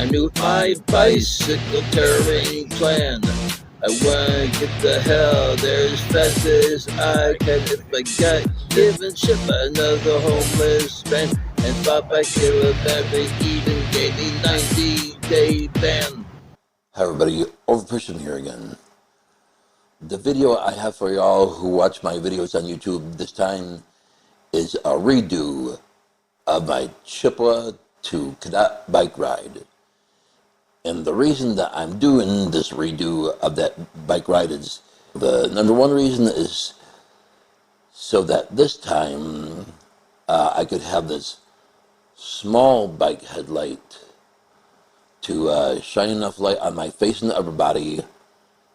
I knew my bicycle touring plan. I wanna get the hell there as fast as I can. If I got given ship another homeless man and thought I kill a baby, even gave me 90-day ban. Hi everybody, OverPushed here again. The video I have for y'all who watch my videos on YouTube this time is a redo of my Chippewa to Cadott bike ride. And the reason that I'm doing this redo of that bike ride is, the number one reason is so that this time I could have this small bike headlight to shine enough light on my face and the upper body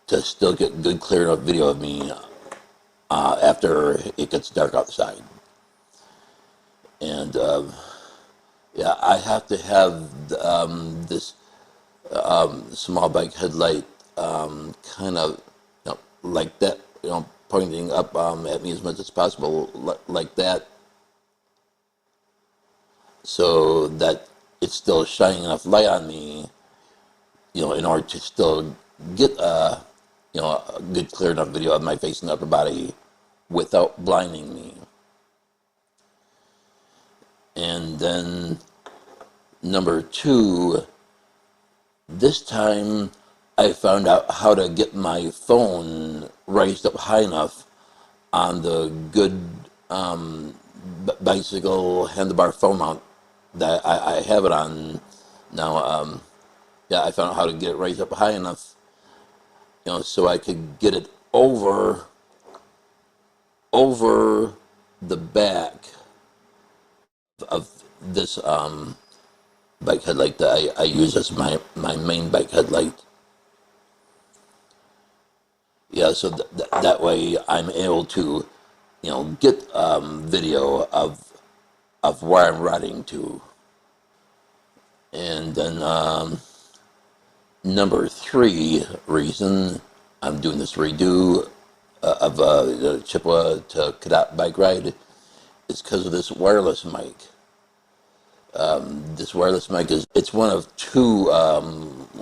to still get good clear enough video of me after it gets dark outside. And yeah, I have to have this small bike headlight kind of like that, pointing up at me as much as possible, like that, so that it's still shining enough light on me, in order to still get a good clear enough video of my face and upper body without blinding me. And then number two, this time I found out how to get my phone raised up high enough on the good bicycle handlebar phone mount that I have it on now. Yeah, I found out how to get it raised up high enough, so I could get it over the back of this bike headlight that I use as my main bike headlight. Yeah, so that way I'm able to, get video of where I'm riding to. And then number three reason I'm doing this redo of the Chippewa to Cadott bike ride is because of this wireless mic. This wireless mic it's one of two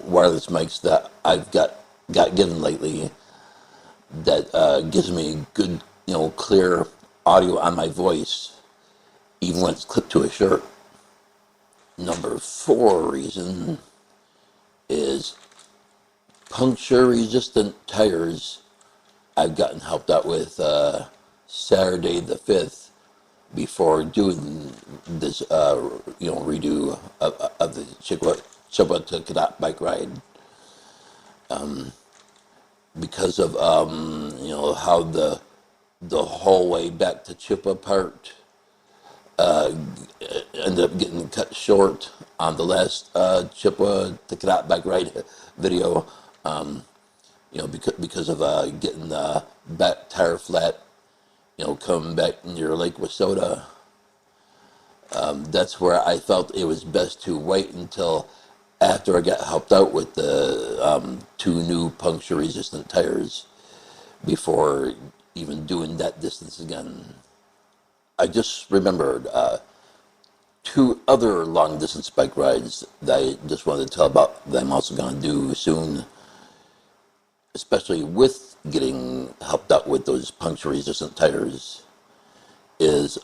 wireless mics that I've got given lately that gives me good, clear audio on my voice, even when it's clipped to a shirt. Number four reason is puncture resistant tires. I've gotten helped out with Saturday the 5th before doing this redo of the Chippewa to Cadott bike ride, because of how the whole way back to Chippewa part ended up getting cut short on the last Chippewa to Cadott bike ride video, because of getting the back tire flat, coming back near Lake Wissota. That's where I felt it was best to wait until after I got helped out with the two new puncture-resistant tires before even doing that distance again. I just remembered two other long-distance bike rides that I just wanted to tell about that I'm also going to do soon, especially with getting helped out with those puncture-resistant tires. Is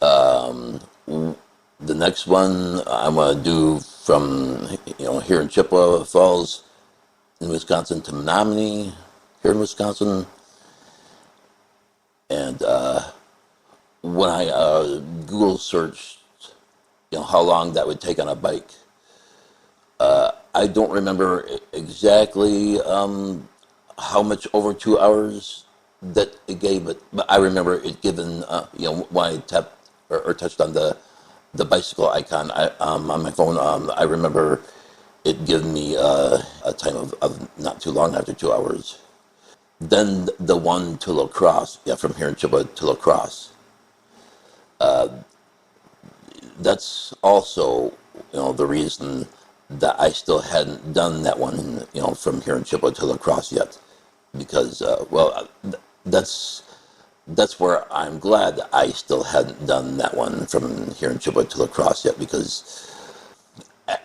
the next one I'm going to do from here in Chippewa Falls in Wisconsin to Menominee here in Wisconsin. And when I Google searched how long that would take on a bike, I don't remember exactly how much over 2 hours that it gave, but I remember it given when I tapped or touched on the bicycle icon on my phone. I remember it giving me a time of not too long after 2 hours. Then the one to La Crosse, from here in Chippewa to La Crosse. That's also the reason that I still hadn't done that one, from here in Chippewa to La Crosse yet, because that's where I'm glad I still hadn't done that one from here in Chippewa to La Crosse yet, because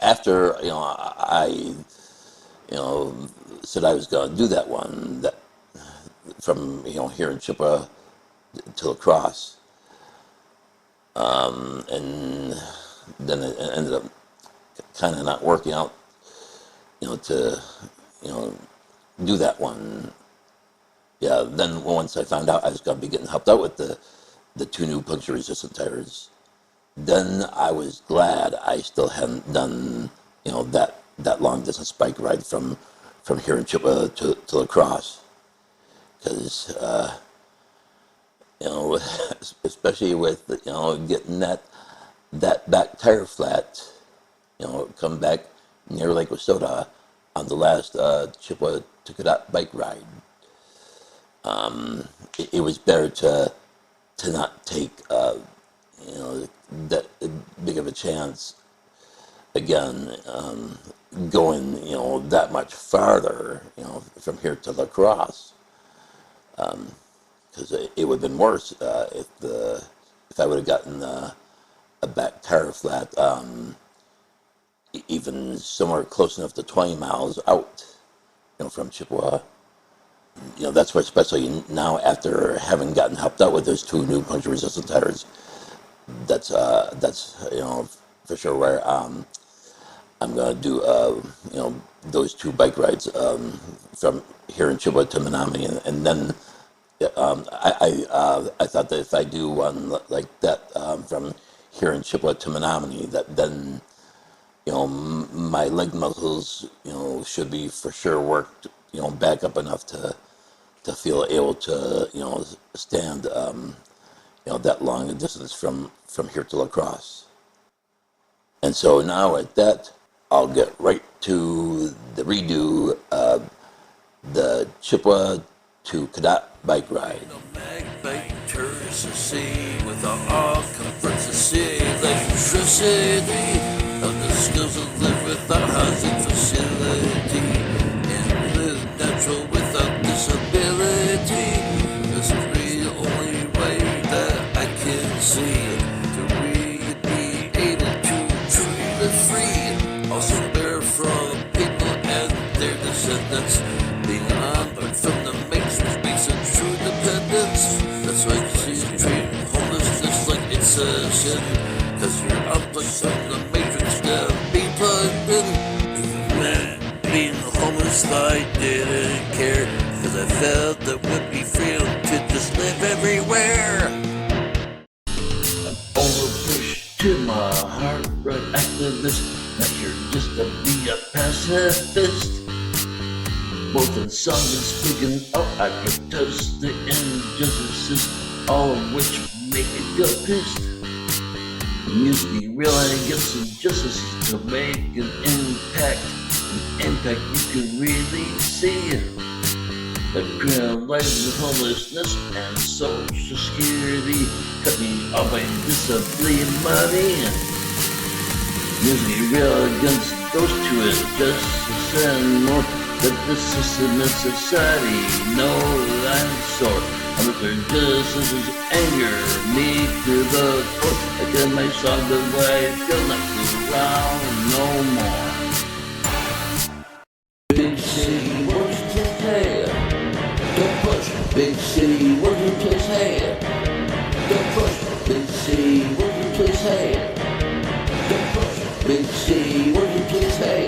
after I said I was going to do that one, that from here in Chippewa to La Crosse, and then it ended up kind of not working out, to do that one. Yeah, then once I found out I was going to be getting helped out with the two new puncture resistant tires, then I was glad I still hadn't done that long distance bike ride from here in Chippewa to La Crosse, because especially with getting that back tire flat, come back near Lake Wissota on the last Chippewa to Cadott bike ride. It was better to not take that big of a chance again, going that much farther from here to La Crosse, because it would have been worse if I would have gotten a back tire flat, even somewhere close enough to 20 miles out from Chippewa. That's why, especially now after having gotten helped out with those two new puncture resistant tires, that's for sure where I'm gonna do those two bike rides from here in Chippewa to Menominee, and then I thought that if I do one like that from here in Chippewa to Menominee, that then my leg muscles should be for sure worked back up enough to feel able to stand that long a distance from here to La Crosse. And so now at that, I'll get right to the redo of the Chippewa to Cadott bike ride. With all comforts of city, electricity, of the skills of live without housing facility, and live natural without disability. This is really the only way that I can see to really be able to truly live free. Also bear from people and their descendants, being unplugged from the matrix makes a true dependence. That's why she's treating homelessness like it's a sin, cause you're unplugged from the matrix now, be plugged in. Even when being homeless I didn't care, cause I felt that would be freedom to just live everywhere. Overpushed to my heart, right activist, not here just to be a pacifist. Both in song and speaking out, I protest the injustices, all of which make me feel pissed. Music be real and get some justice to make an impact you can really see. The criminalizing of homelessness and social security, cut me off by disability money. Music be real against those two injustices and more. But the system and society know that I'm sore. I'm with their justices anger me to the core. I get my song the way I feel not around no more. Big city Washington, hey, don't push. Big city Washington, place, hey, don't push. Big city Washington, place, hey, don't push. Big city Washington, place, hey,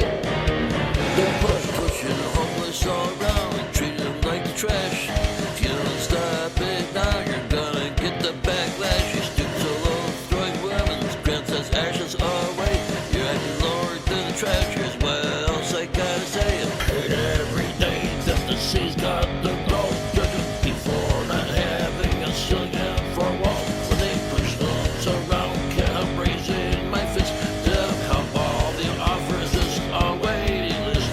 don't push. Pushing homeless all around and treating them like trash. If you don't stop it now, you're gonna get the backlash. You stoop so low, throwing women's princess ashes away. You're acting lower than the trash. Here's what else I gotta say. Every day that the sea's got the glow, judging before not having a ceiling for a wall. When they push those around, can't help raising my fist. To help all the offers is a waiting list.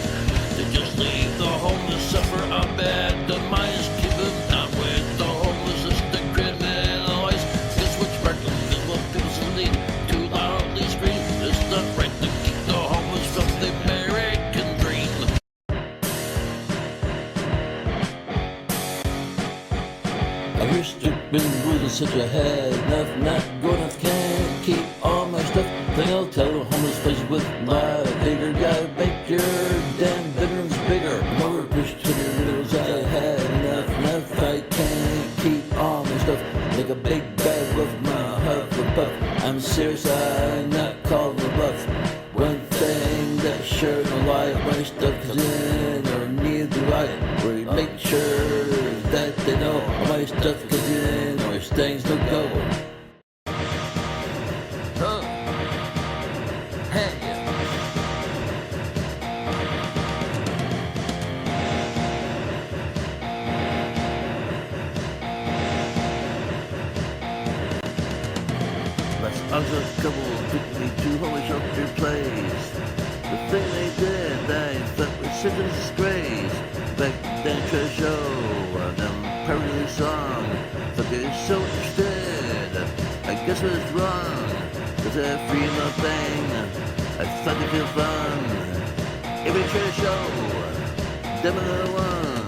They just leave the homeless suffer a bad demise. Keep them down with the homeless, the criminalized. Guess what's working is what people need to loudly scream. It's not right to keep the homeless from the American dream. I wish there'd been rules in such a head. Enough, not good enough, can't keep all my stuff. Then I'll tell the homeless place with my turn the light, my stuff is in, or need the light, where you make sure that they know my stuff comes in, or things don't go. Oh, hey. Other couple took me to holy shelter place. The thing they did, I thought was such a disgrace. Back then, try to show them parody song. Thought they were so interested. I guess I was wrong. Cause I free my thing. I thought it'd feel fun. If we try to show them another one.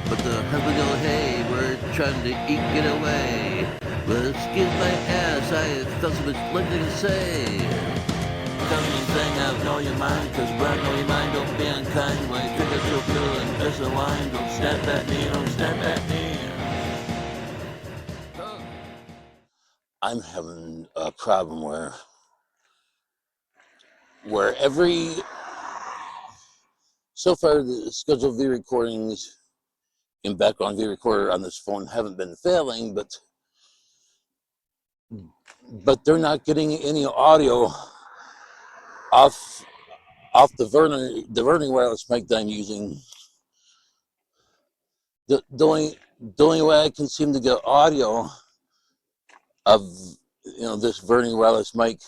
But the husband go, hey, we're trying to get away. Well, excuse my ass, I felt so much like to say. Tell me anything out of know your mind, cause when I know your mind, don't be unkind. When you trigger so cool and just a line, don't snap at me, don't snap at me. I'm having a problem where so far the scheduled V recordings in background V recorder on this phone haven't been failing, but they're not getting any audio off the Vernon wireless mic that I'm using. The only way I can seem to get audio of this Vernon wireless mic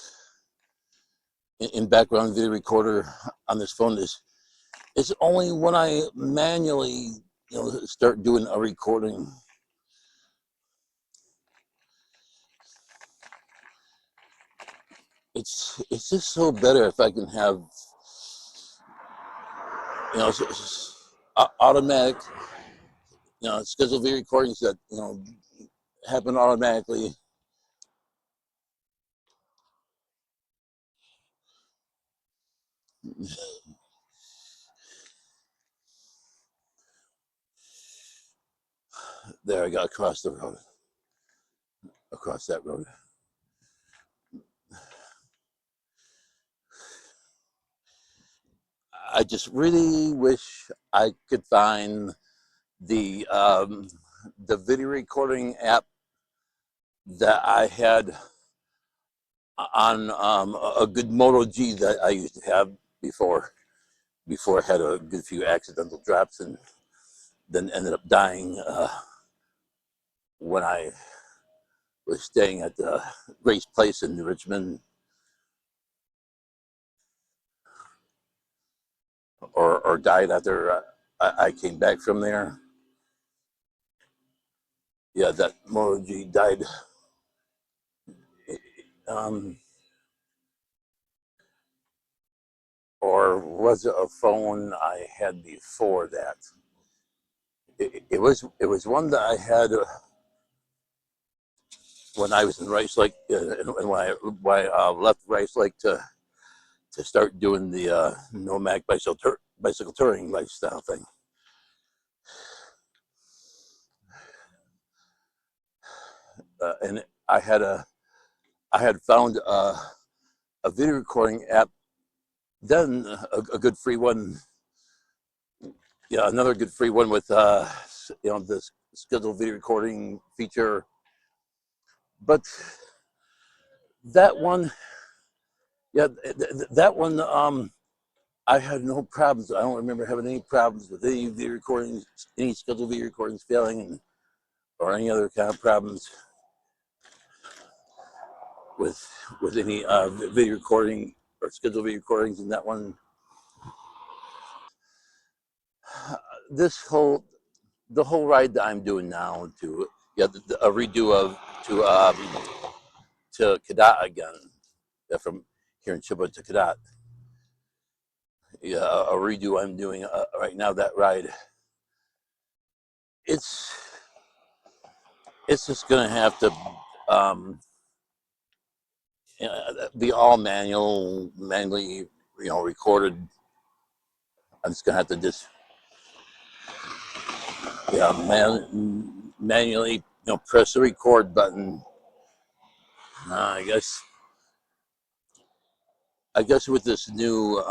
in background video recorder on this phone is only when I manually start doing a recording. It's just so better if I can have automatic scheduled video recordings that happen automatically. There, I got across the road. Across that road. I just really wish I could find the video recording app that I had on a good Moto G that I used to have before I had a good few accidental drops and then ended up dying when I was staying at the Grace Place in Richmond, or died after I came back from there. Yeah, that Moto G died. Or was it a phone I had before that? It was one that I had when I was in Rice Lake, and when I left Rice Lake to start doing the Nomad bicycle touring lifestyle thing. And I had found a video recording app, then a good free one. Yeah, another good free one with this scheduled video recording feature. But that one, that one, I had no problems. I don't remember having any problems with any video recordings, any scheduled video recordings failing, or any other kind of problems with any video recording or scheduled video recordings in that one. The whole ride that I'm doing now to a redo of to Cadott again, from here in Chippewa to Cadott. Yeah, a redo I'm doing right now. That ride, it's just gonna have to be all manually recorded. I'm just gonna have to just manually press the record button. I guess with this new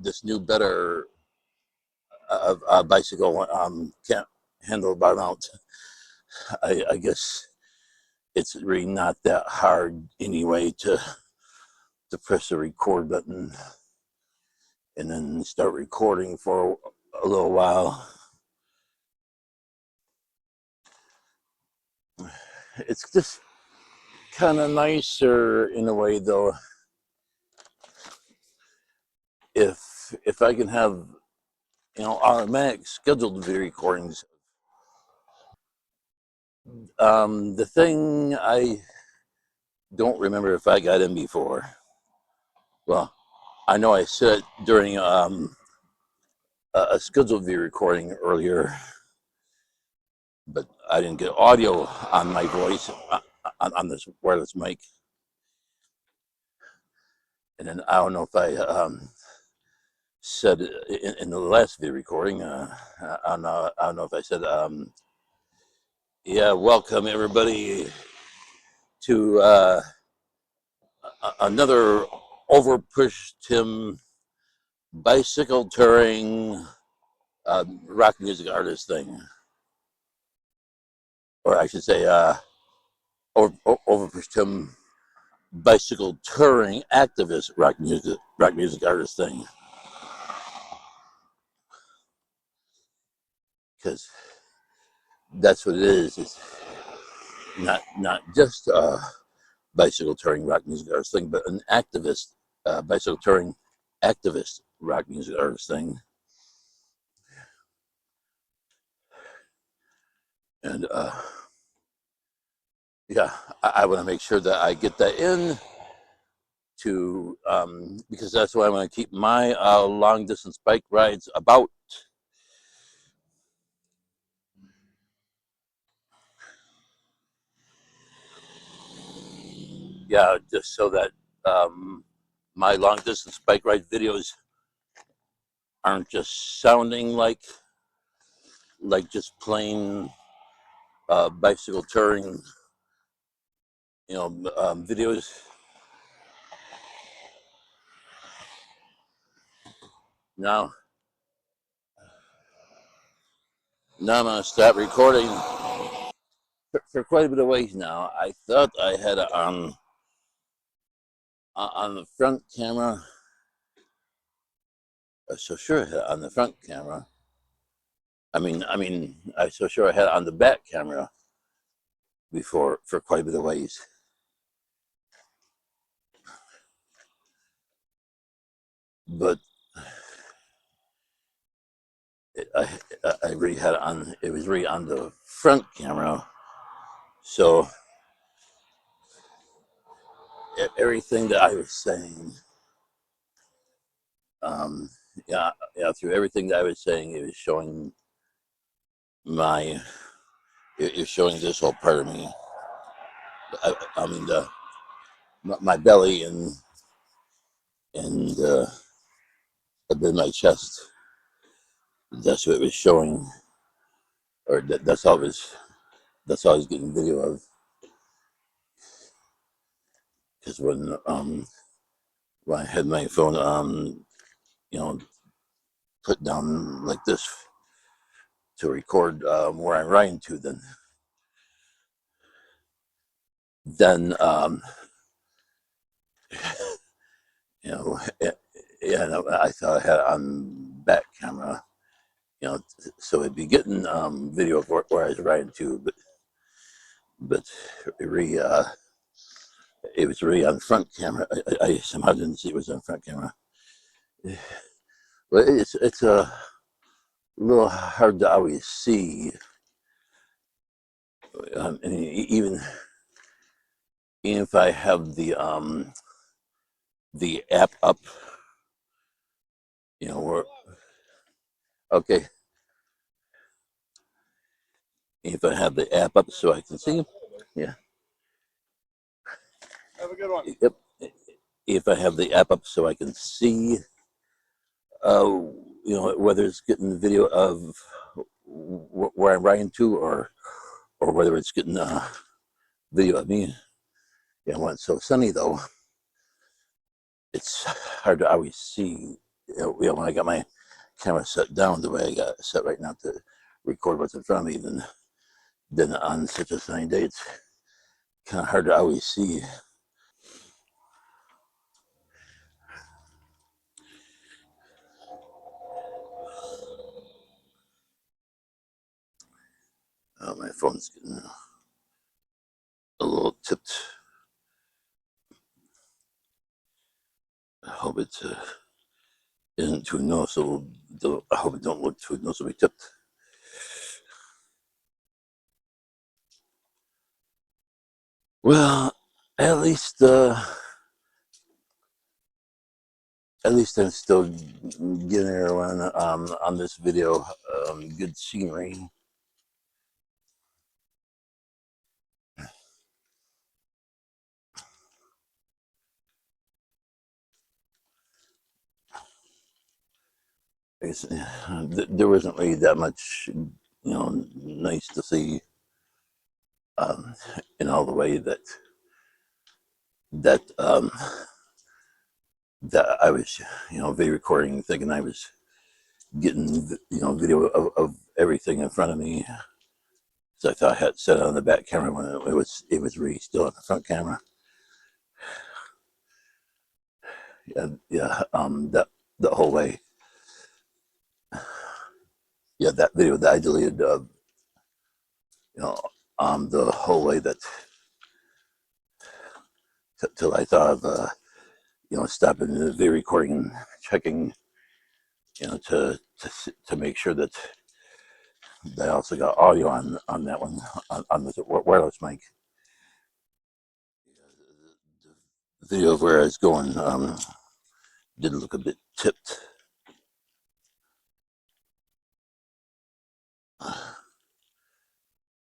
this new better bicycle can't handlebar mount. I guess it's really not that hard anyway to press the record button and then start recording for a little while. It's just kind of nicer in a way, though, if I can have, automatic scheduled video recordings. The thing I don't remember if I got in before. Well, I know I said it during a scheduled video recording earlier, but I didn't get audio on my voice on this wireless mic. And then I don't know if I said in the last video recording. I don't know if I said, yeah, welcome everybody to another OverPushed Tim bicycle touring rock music artist thing, or I should say, OverPushed Tim bicycle touring activist rock music artist thing, because that's what it is. It's not just a bicycle touring rock music artist thing, but an activist bicycle touring activist rock music artist thing. And yeah, I want to make sure that I get that in to because that's why I want to keep my long distance bike rides about. Yeah, just so that my long distance bike ride videos aren't just sounding like just plain bicycle touring, videos. Now I'm gonna start recording for quite a bit of ways now. I thought I had it on the front camera. So sure I had it on the front camera. I mean, I so sure I had it on the back camera before for quite a bit of ways. But I really had it on. It was really on the front camera, so everything that I was saying, yeah, through everything that I was saying, it was showing it was showing this whole part of me. I mean, my belly and a bit of my chest. That's what it was showing, or that's all I was getting video of. Because when I had my phone put down like this to record where I'm riding to, then yeah, no, I thought I had it on back camera, so it'd be getting video of where I was riding to, but it was really on front camera. I somehow didn't see it was on front camera. But it's a little hard to always see. And even if I have the app up, where, okay, if I have the app up so I can see, yeah. Have a good one. Yep. If I have the app up so I can see, whether it's getting video of where I'm riding to, or whether it's getting video of me. Yeah, when it's so sunny though, it's hard to always see when I got my camera set down the way I got it set right now to record what's in front of me, then on such a sunny day, it's kind of hard to always see. My phone's getting a little tipped. I hope it isn't too noticeable. I hope it don't look too noticeably tipped. Well, at least I'm still getting everyone on this video good scenery. There wasn't really that much, nice to see in all the way that that I was, video recording, thinking I was getting, video of everything in front of me. So I thought I had set it on the back camera when it was really still on the front camera. Yeah, that the whole way. Yeah, that video that I deleted, the whole way that till I thought of, stopping the video recording and checking, to make sure that I also got audio on that one on the wireless mic. The video of where I was going did look a bit tipped.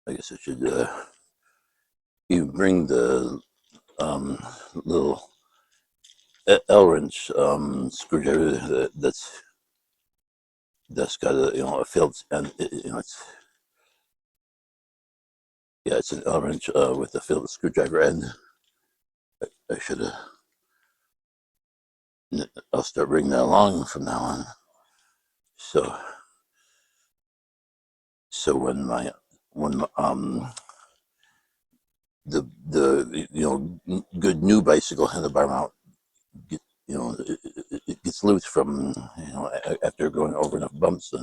I guess I should you bring the little L wrench screwdriver that's got a failed, and it's an L wrench with a failed screwdriver end. I should have. I'll start bringing that along from now on. So when the good new bicycle handlebar mount it gets loose from after going over enough bumps,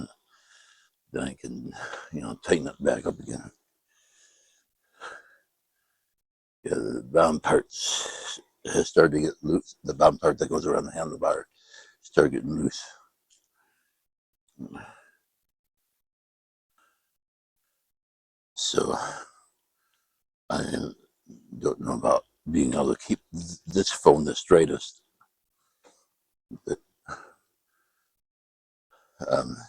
then I can tighten it back up again. Yeah, the bottom parts has started to get loose. The bottom part that goes around the handlebar started getting loose. So I don't know about being able to keep this phone the straightest. But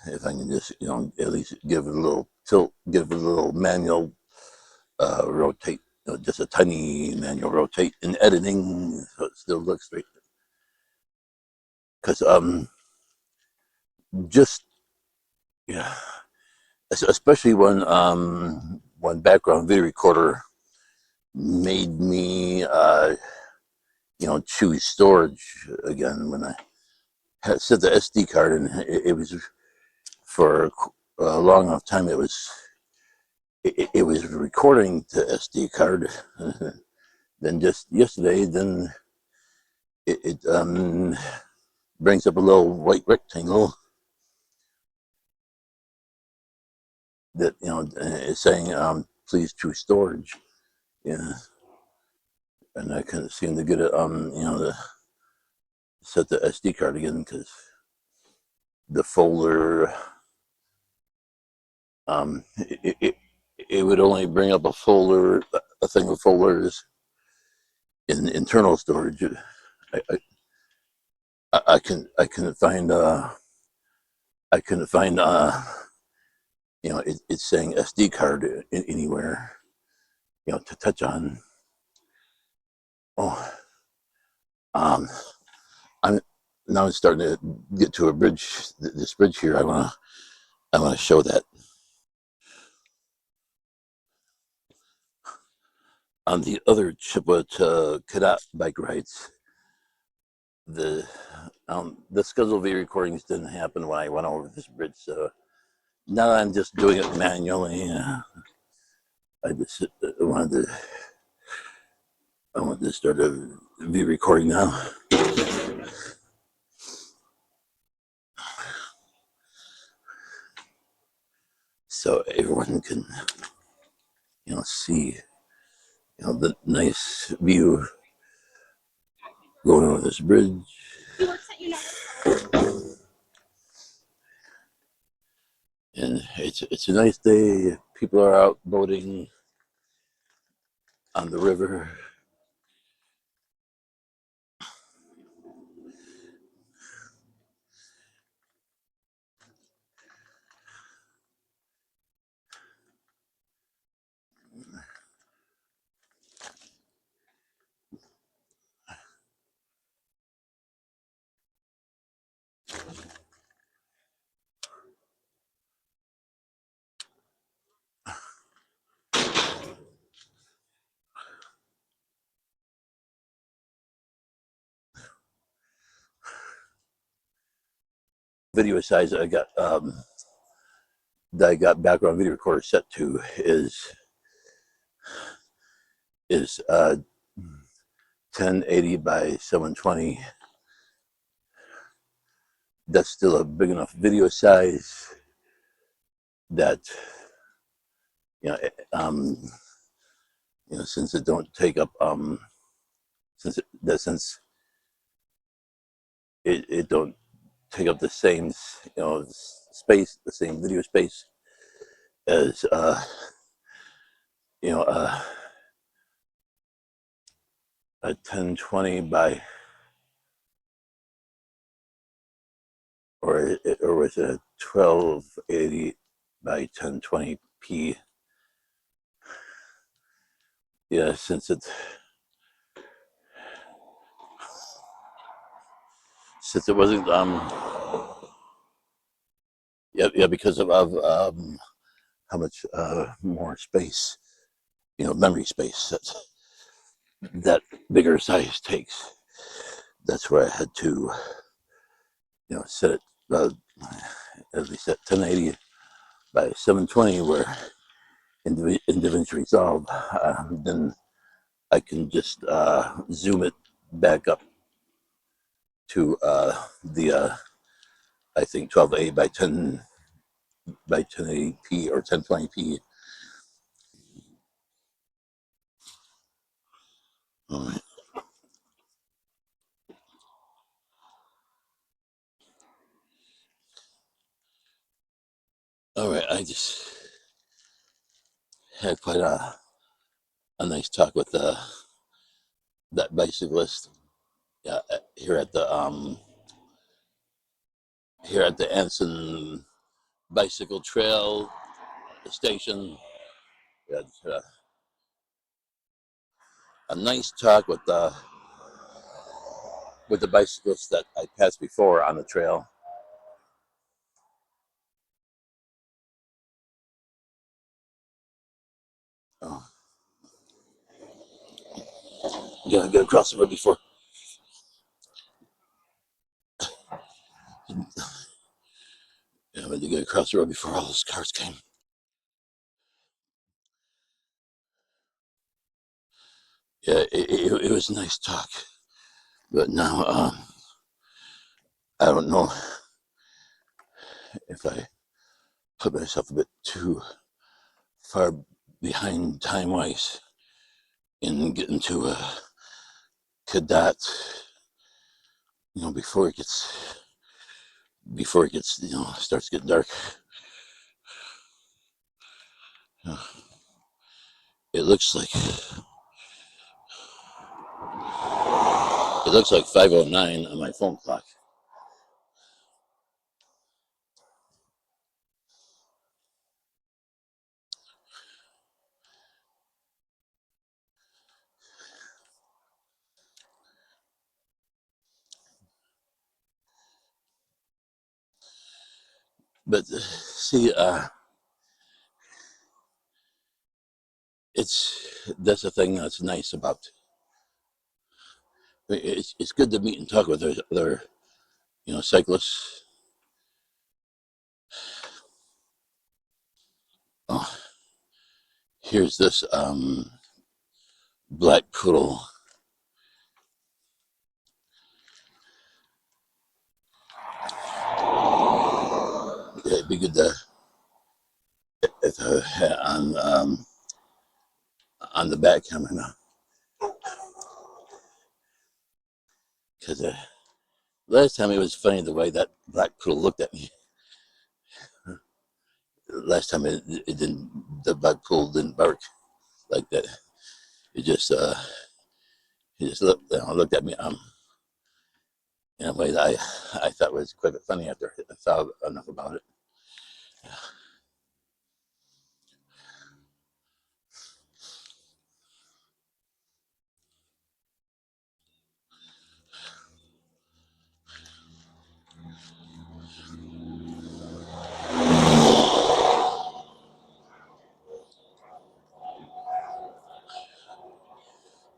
if I can just, at least give it a little tilt, give it a little manual rotate, just a tiny manual rotate in editing, so it still looks straight. Because just yeah, especially when background video recorder made me choose storage again when I had set the SD card, and it was for a long enough time. It was recording the SD card. Then just yesterday, then it brings up a little white rectangle that is saying please choose storage. Yeah, and I couldn't seem to get it to set the SD card again because the folder it would only bring up a folder, a thing of folders in internal storage. I couldn't find it's saying SD card anywhere to touch on. Oh, I'm now starting to get to a bridge. This bridge here, I wanna show that. On the other Chippewa to Cadott bike rides, the The scheduled video recordings didn't happen when I went over this bridge, so now I'm just doing it manually. I just wanted to start a video recording now. So everyone can, see, the nice view going over this bridge. And it's a nice day. People are out boating on the river. Video size that I got background video recorder set to is 1080 by 720. That's still a big enough video size that since it don't take up since it don't take up the same space, the same video space as a 1020 by or was it a 1280 by 1020p. Yeah, since it wasn't because of how much more space, memory space that bigger size takes. That's where I had to set it at least at 1080 by 720, where in DaVinci Resolve, then I can just zoom it back up to the I think 1280 by 1080p or 1020p. All right. All right, I just had quite a nice talk with that bicyclist here at the Anson Bicycle Trail station. We had a nice talk with the bicyclists that I passed before on the trail. Oh, yeah, I got across the road before. Yeah, but you get across the road before all those cars came. Yeah, it was a nice talk, but now I don't know if I put myself a bit too far behind time-wise in getting to Cadott, before it gets starts getting dark. It looks like 5:09 on my phone clock. But see, that's the thing that's nice about. It's good to meet and talk with other cyclists. Oh, here's this black poodle. Yeah, it'd be good to if I had on the back camera now, because last time it was funny the way that black poodle looked at me. Last time it didn't, the black poodle didn't bark like that. It just he just looked at me in a way that I thought was quite a bit funny after I thought enough about it.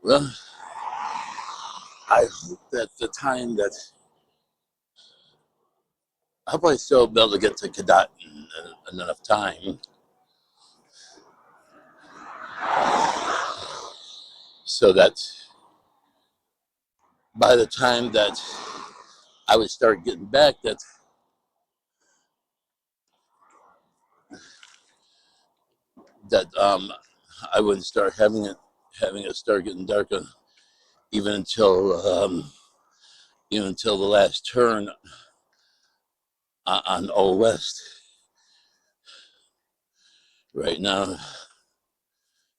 Well, I hope that the time that I'll probably still be able to get to Cadott in enough time so that by the time that I would start getting back, that I wouldn't start having it start getting darker even until the last turn on Old West. Right now,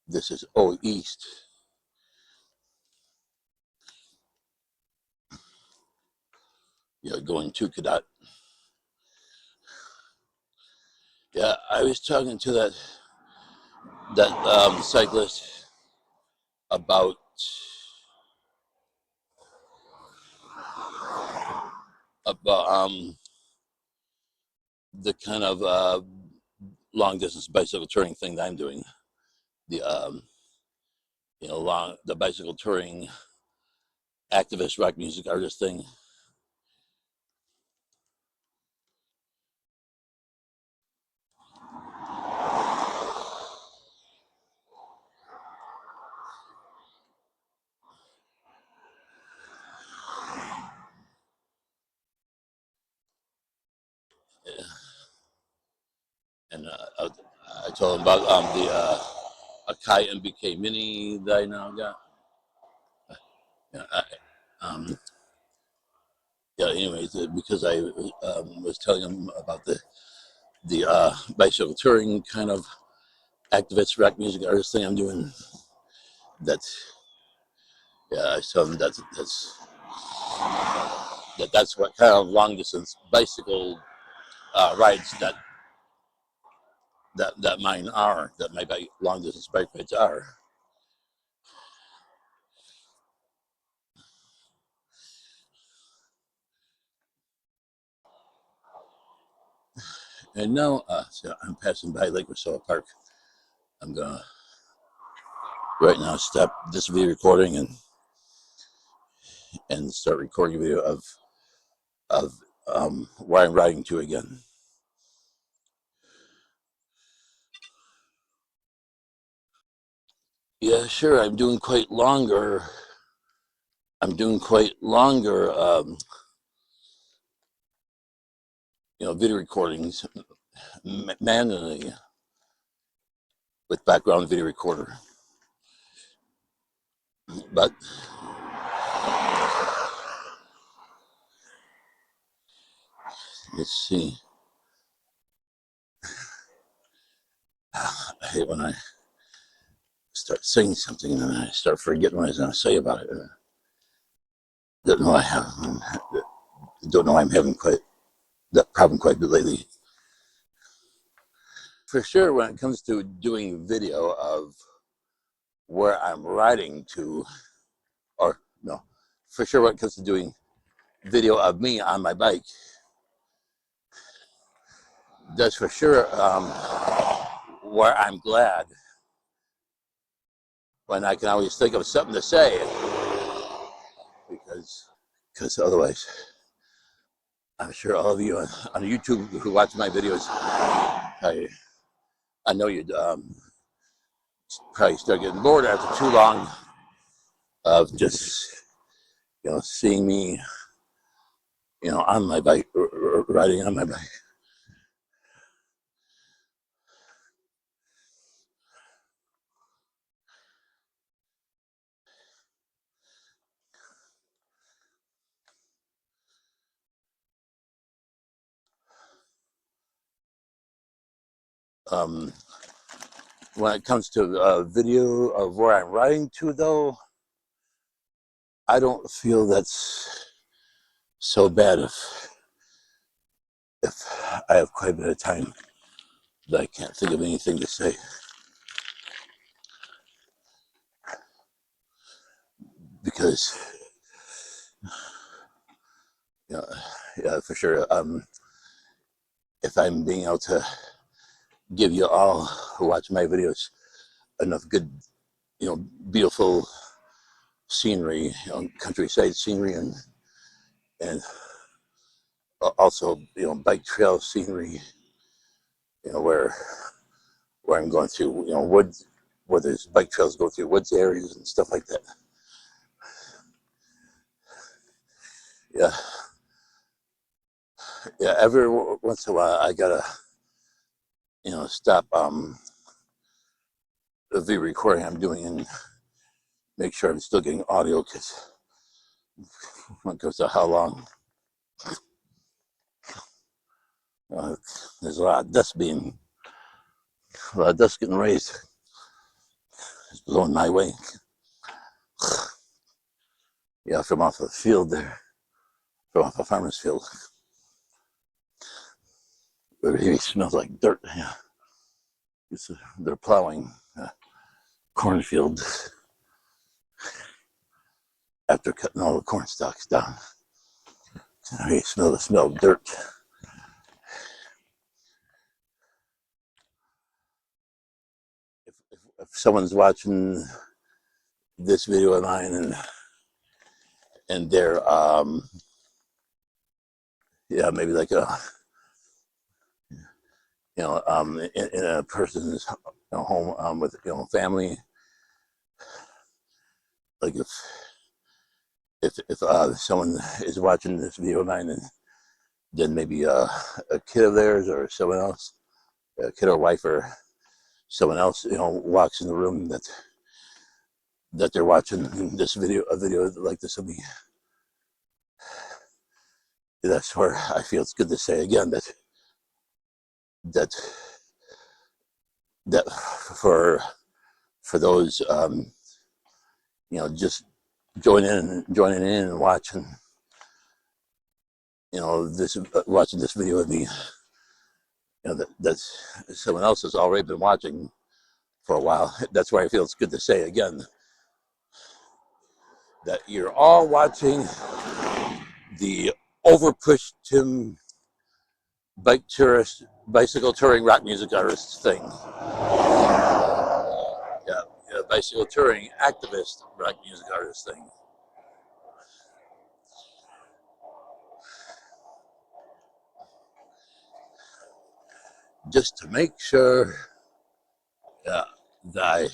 this is Old East. Going to Cadott. Yeah, I was talking to that cyclist about the kind of long distance bicycle touring thing that I'm doing. The the bicycle touring activist rock music artist thing. Yeah. And I told him about the Akai MBK Mini that I now got. Yeah, anyways, because I was telling him about the bicycle touring kind of activist rock music artist thing I'm doing. I told him that's what kind of long distance bicycle rides that mine are, that my long distance bike rides are. And now, so I'm passing by Lake Roseau Park. I'm gonna right now stop this video recording and start recording a video of where I'm riding to again. Yeah, sure. I'm doing quite longer video recordings manually with background video recorder. But let's see. I hate when I start saying something and then I start forgetting what I was going to say about it. Don't know I'm having quite that problem quite a bit lately. For sure, when it comes to doing video of where I'm riding to, or no, for sure when it comes to doing video of me on my bike, that's for sure where I'm glad when I can always think of something to say, because otherwise I'm sure all of you on YouTube who watch my videos, I know you'd probably start getting bored after too long of just seeing me on my bike, riding on my bike. When it comes to a video of where I'm riding to, though, I don't feel that's so bad if I have quite a bit of time that I can't think of anything to say. Because, yeah, for sure, if I'm being able to give you all who watch my videos enough good, beautiful scenery, countryside scenery, and also, bike trail scenery, where I'm going through, woods, where there's bike trails go through woods areas and stuff like that. Yeah, yeah. Every once in a while, I gotta, stop the recording I'm doing and make sure I'm still getting audio, because when it goes to how long, there's a lot of dust getting raised. It's blowing my way. Yeah, from off the field there, from off a farmer's field. It really smells like dirt. Yeah, they're plowing cornfields after cutting all the corn stalks down. I smell the smell of dirt. If someone's watching this video of mine and they're yeah, maybe like in a person's home with family, like if someone is watching this video of mine, and then maybe a kid of theirs or someone else, a kid or wife or someone else, walks in the room that they're watching this video, a video like this of me. That's where I feel it's good to say again that that for those just joining in and watching this watching this video with me, that's someone else has already been watching for a while. That's why I feel it's good to say again that you're all watching the OverPushed Tim bicycle touring rock music artist thing. Yeah, yeah, bicycle touring activist rock music artist thing. Just to make sure that I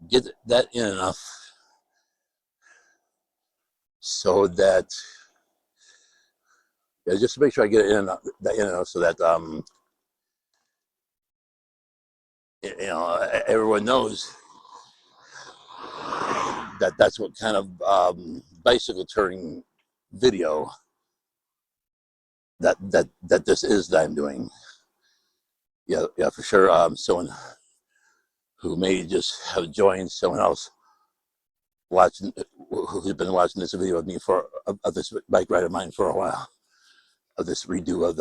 get that in enough so that just to make sure I get it in enough so that everyone knows that that's what kind of bicycle touring video that this is that I'm doing. Yeah, yeah, for sure. Someone who may just have joined someone else watching, who's been watching this video of me of this bike ride of mine for a while, of this redo of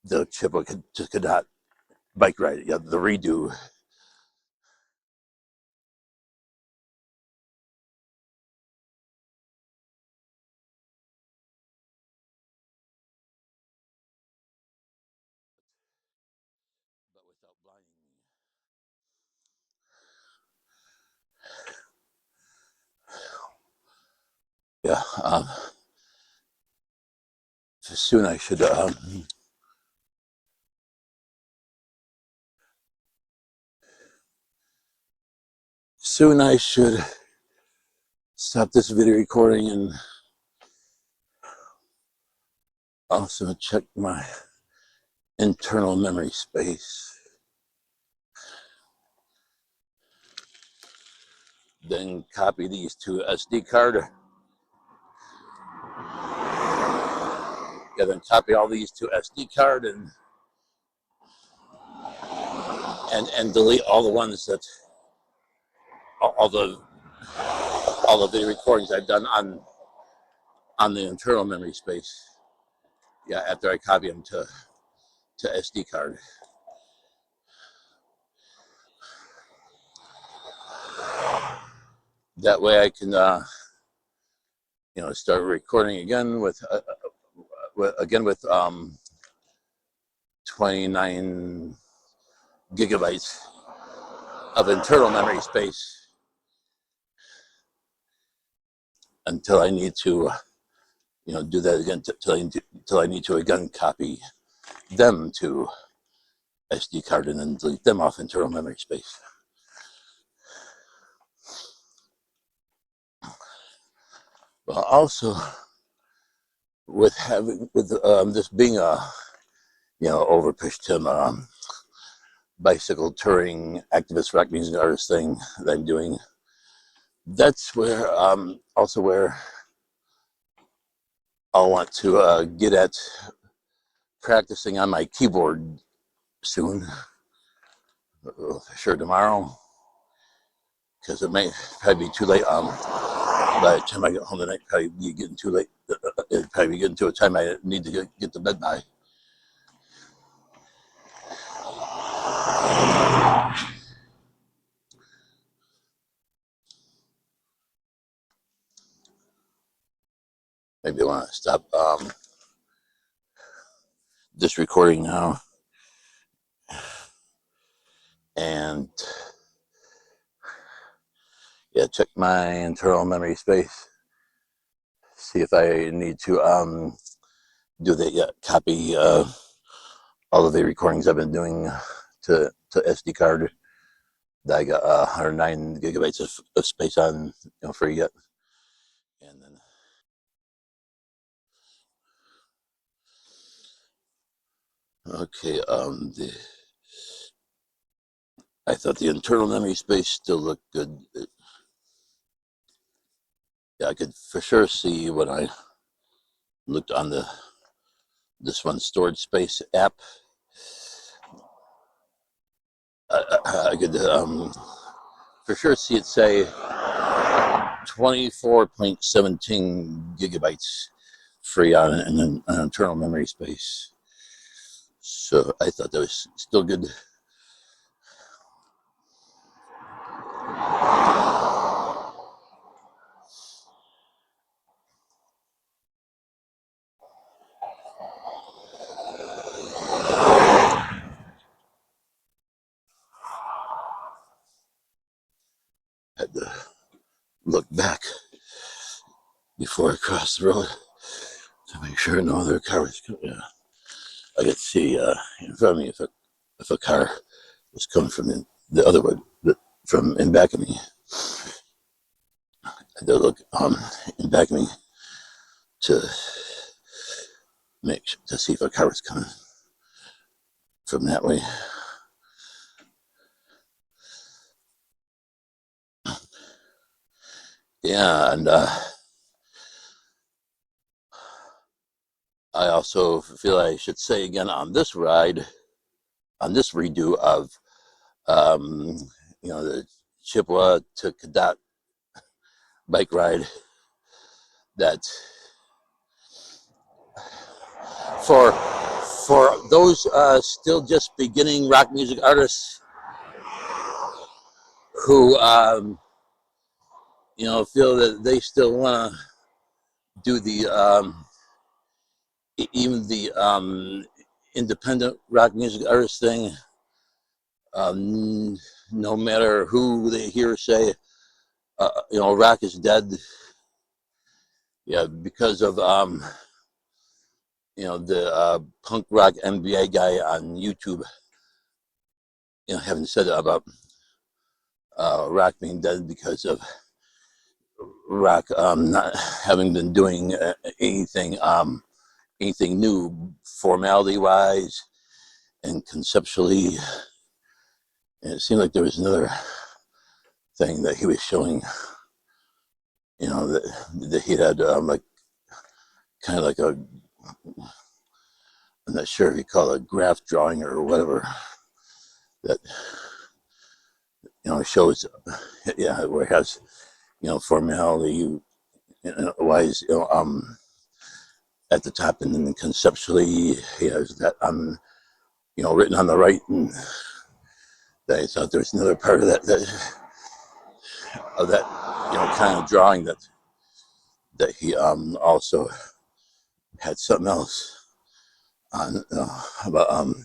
the Chippewa to Cadott bike ride. Yeah, the redo. But without blinding me. Yeah, soon I should stop this video recording and also check my internal memory space. Then copy these to SD card. Yeah, then copy all these to SD card and delete all the ones that all the video recordings I've done on the internal memory space. Yeah, after I copy them to SD card. That way I can start recording again with 29 gigabytes of internal memory space until I need to do that again till I need to again copy them to SD card and then delete them off internal memory space. Well, also with this being a OverPushed Tim bicycle touring activist rock music artist thing that I'm doing, that's where also where I'll want to get at practicing on my keyboard soon, for sure tomorrow, because it may probably be too late. By the time I get home tonight, probably be getting too late. It'd probably be getting to a time I need to get to bed by. Maybe I want to stop this recording now and check my internal memory space. See if I need to do that. Copy all of the recordings I've been doing to SD card that I got 109 gigabytes of space on free yet. And then okay, I thought the internal memory space still looked good. I could for sure see when I looked on this one storage space app. I could for sure see it say 24.17 gigabytes free on an internal memory space. So I thought that was still good. Had to look back before I crossed the road to make sure no other car was coming. Yeah. I could see in front of me if a car was coming from the other way, from in back of me. I had to look in back of me to see if a car was coming from that way. Yeah, and I also feel I should say again on this ride, on this redo of the Chippewa to Cadott bike ride, that for those still just beginning rock music artists who feel that they still want to do the even the independent rock music artist thing, no matter who they hear say rock is dead, Yeah, because of the punk rock NBA guy on YouTube, having said about rock being dead because of rock not having been doing anything new formality wise and conceptually. And it seemed like there was another thing that he was showing, that he had like kind of like I'm not sure if you call it a graph drawing or whatever, that shows, yeah, where it has formality wise, at the top, and then conceptually he has that written on the right, and I thought there was another part of that kind of drawing that he also had something else on, about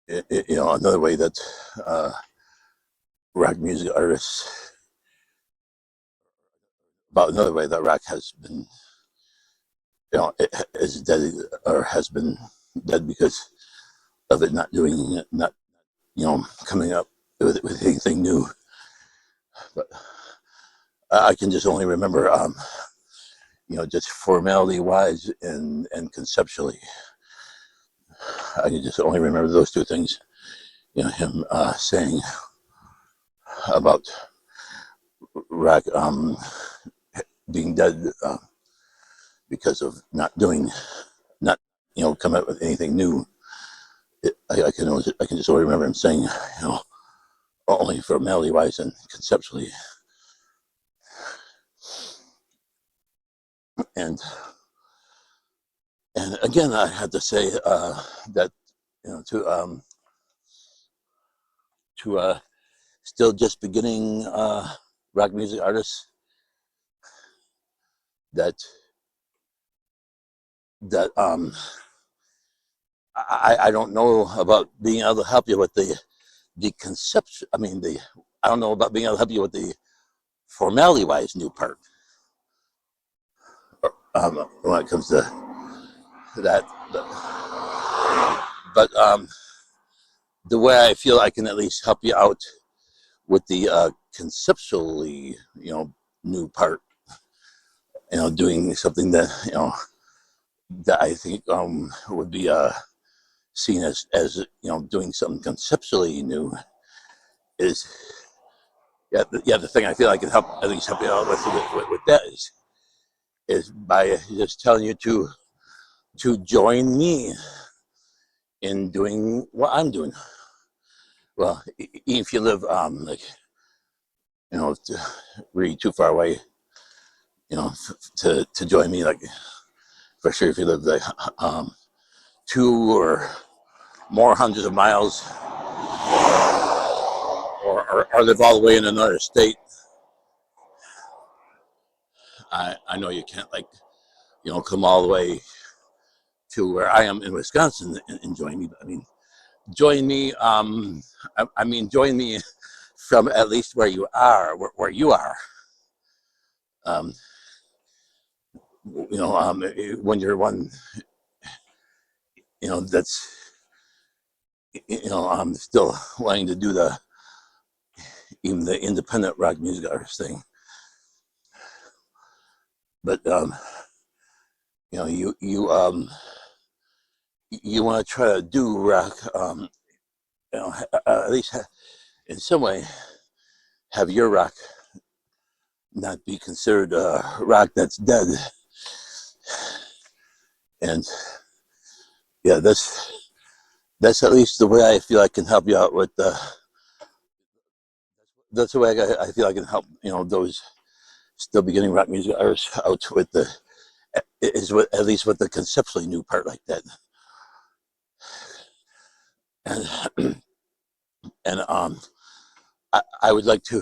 another way that rock music artists, about another way that rock has been, is dead, or has been dead because of it not coming up with anything new. But I can just only remember, just formality wise and conceptually, I can just only remember those two things. Him saying about rock being dead because of not coming up with anything new. I can just only remember him saying, only formality wise and conceptually. And again, I had to say that to still just beginning rock music artists, that I don't know about being able to help you with the conception. I don't know about being able to help you with the formality wise new part, when it comes to that. But the way I feel I can at least help you out with the conceptually, new part, doing something that I think would be seen as doing something conceptually new, is the thing I feel I can at least help you out with that is by just telling you to join me in doing what I'm doing. Well, if you live really too far away, to join me, like, for sure, if you live like 2 or more hundreds of miles, or live all the way in another state, I know you can't, like, come all the way to where I am in Wisconsin and join me. But join me. Join me from at least where you are, where you are. When you're one, that's, I'm still wanting to do even the independent rock music artist thing. But you want to try to do rock, at least in some way have your rock not be considered rock that's dead. And yeah, that's at least the way I feel I can help you out with that's the way I feel I can help those still beginning rock music artists out with at least with the conceptually new part like that. And I would like to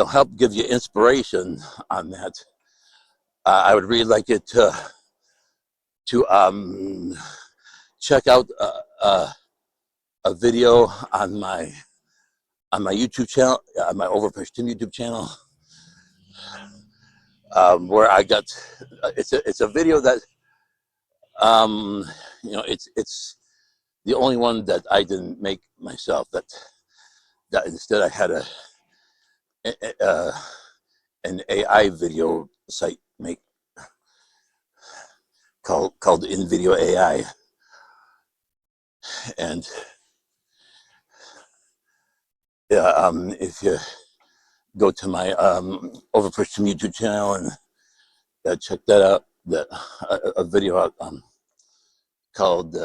help give you inspiration on that. I would really like you to check out a video on my YouTube channel, on my OverPushed YouTube channel, where I got it's a video that you know it's the only one that I didn't make myself. That instead I had a an AI video site make called AnyVideo AI, and yeah, if you go to my OverPushed YouTube channel and check that out, that a video out called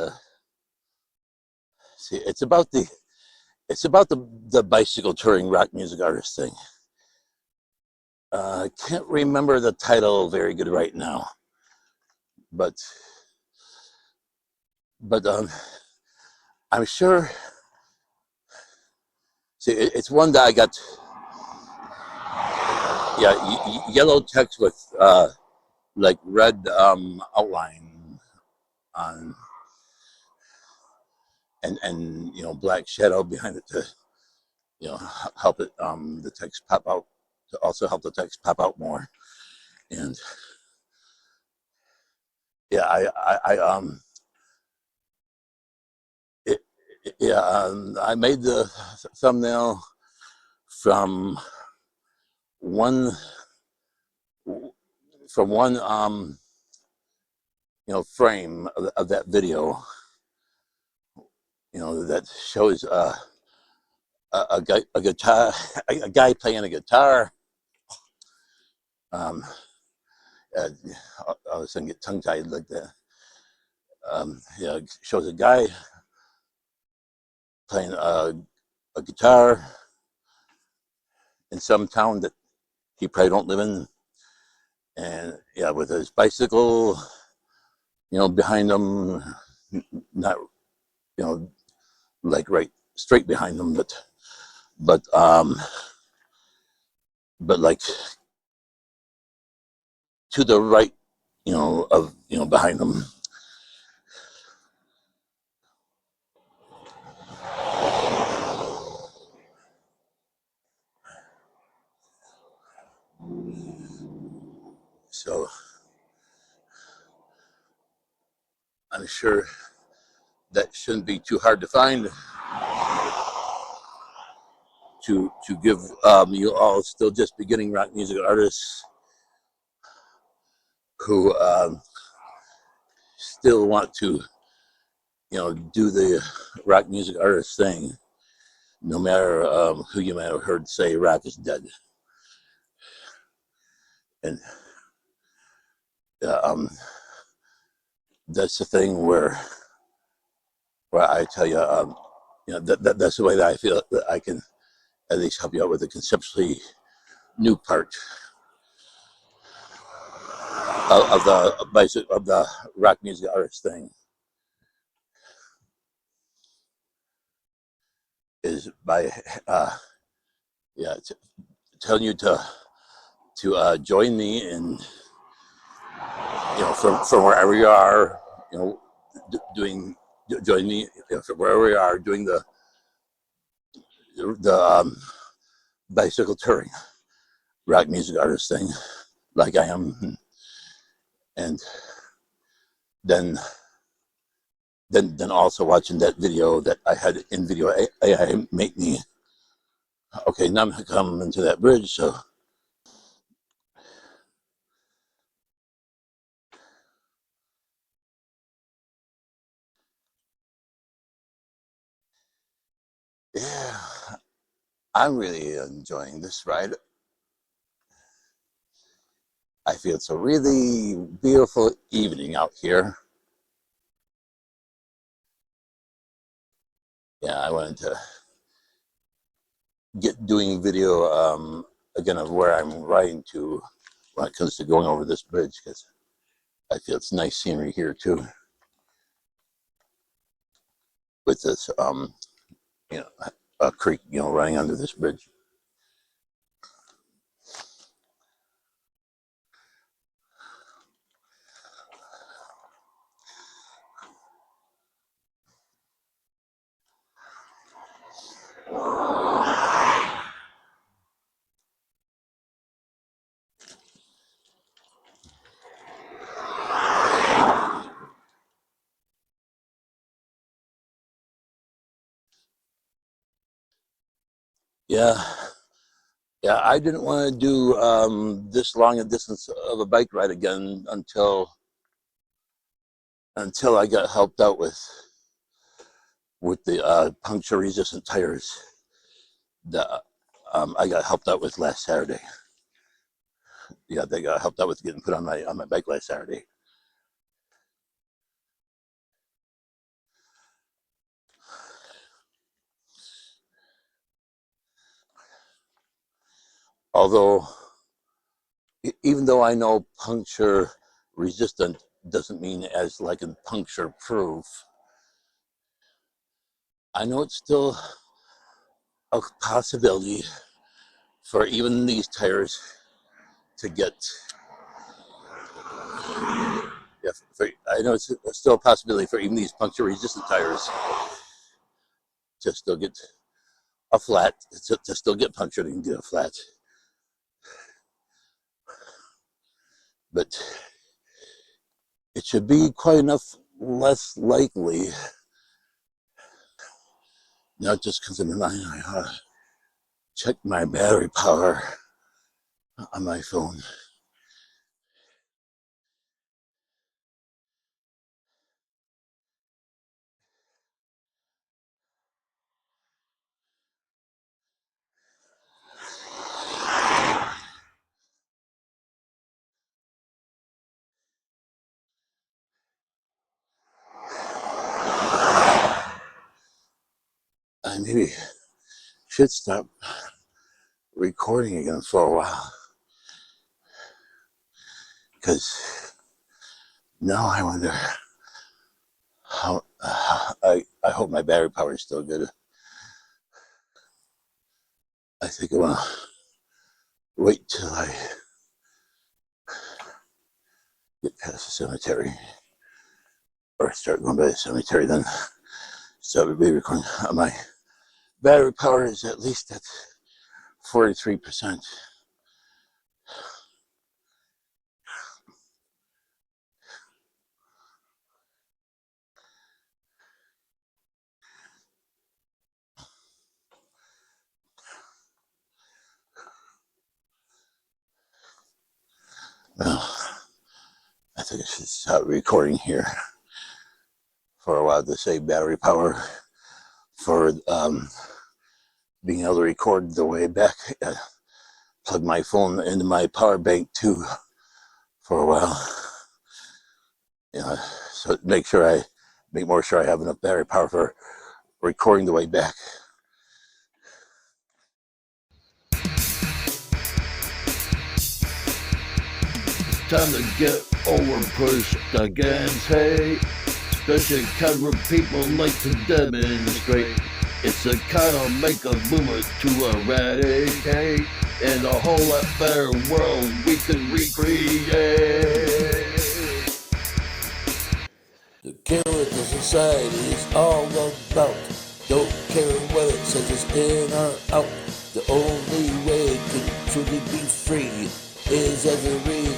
see, it's about the bicycle touring rock music artist thing. I can't remember the title very good right now, but I'm sure. See, it's one that I got. Yeah, yellow text with like red outline on, and you know, black shadow behind it to, you know, help it the text pop out, to also help the text pop out more. And yeah, yeah, I made the thumbnail from one you know, frame of that video, you know, that shows a guy, a guitar, a guy playing a guitar. Um, I was gonna get tongue tied like that. Yeah, it shows a guy playing a guitar in some town that he probably don't live in, and yeah, with his bicycle, you know, behind him, not, you know, like right straight behind him, but but like to the right, you know, of, you know, behind him. So I'm sure that shouldn't be too hard to find, to give you all still just beginning rock music artists who still want to, you know, do the rock music artist thing, no matter who you might have heard say rock is dead. And uh, um, that's the thing where I tell you, you know, that's the way that I feel that I can at least help you out with the conceptually new part of the basic of the rock music artist thing, is by yeah, telling you to join me in, you know, from wherever you are, you know, join me, you know, from wherever we are doing the bicycle touring rock music artist thing, like I am. And then also watching that video that I had in video AI make me, okay, now I'm coming to that bridge. So yeah, I'm really enjoying this ride. I feel it's a really beautiful evening out here. Yeah, I wanted to get doing video again of where I'm riding to when it comes to going over this bridge, because I feel it's nice scenery here too, with this you know, a creek, you know, running under this bridge. Yeah, yeah. I didn't want to do this long a distance of a bike ride again until I got helped out with the puncture resistant tires that I got helped out with last Saturday. Yeah, they got helped out with getting put on my bike last Saturday. Although, even though I know puncture resistant doesn't mean as like in puncture proof, I know it's still a possibility for even these tires to get. Yeah, I know it's still a possibility for even these puncture resistant tires to still get a flat, to still get punctured and get a flat. But it should be quite enough less likely. Now, just comes into mind, I check my battery power on my phone. I maybe should stop recording again for a while, because now I wonder how. I hope my battery power is still good. I think I want to wait till I get past the cemetery, or start going by the cemetery, then start recording. My battery power is at least at 43%. Well, I think I should stop recording here for a while to save battery power for being able to record the way back. Plug my phone into my power bank too for a while. So make more sure I have enough battery power for recording the way back. Time to get overpushed against hate, especially kind where people like to demonstrate. It's a kind of make a movement to eradicate, and a whole lot better world we can recreate. The care what the society is all about. Don't care what it says it's in or out. The only way it can truly be free is as it really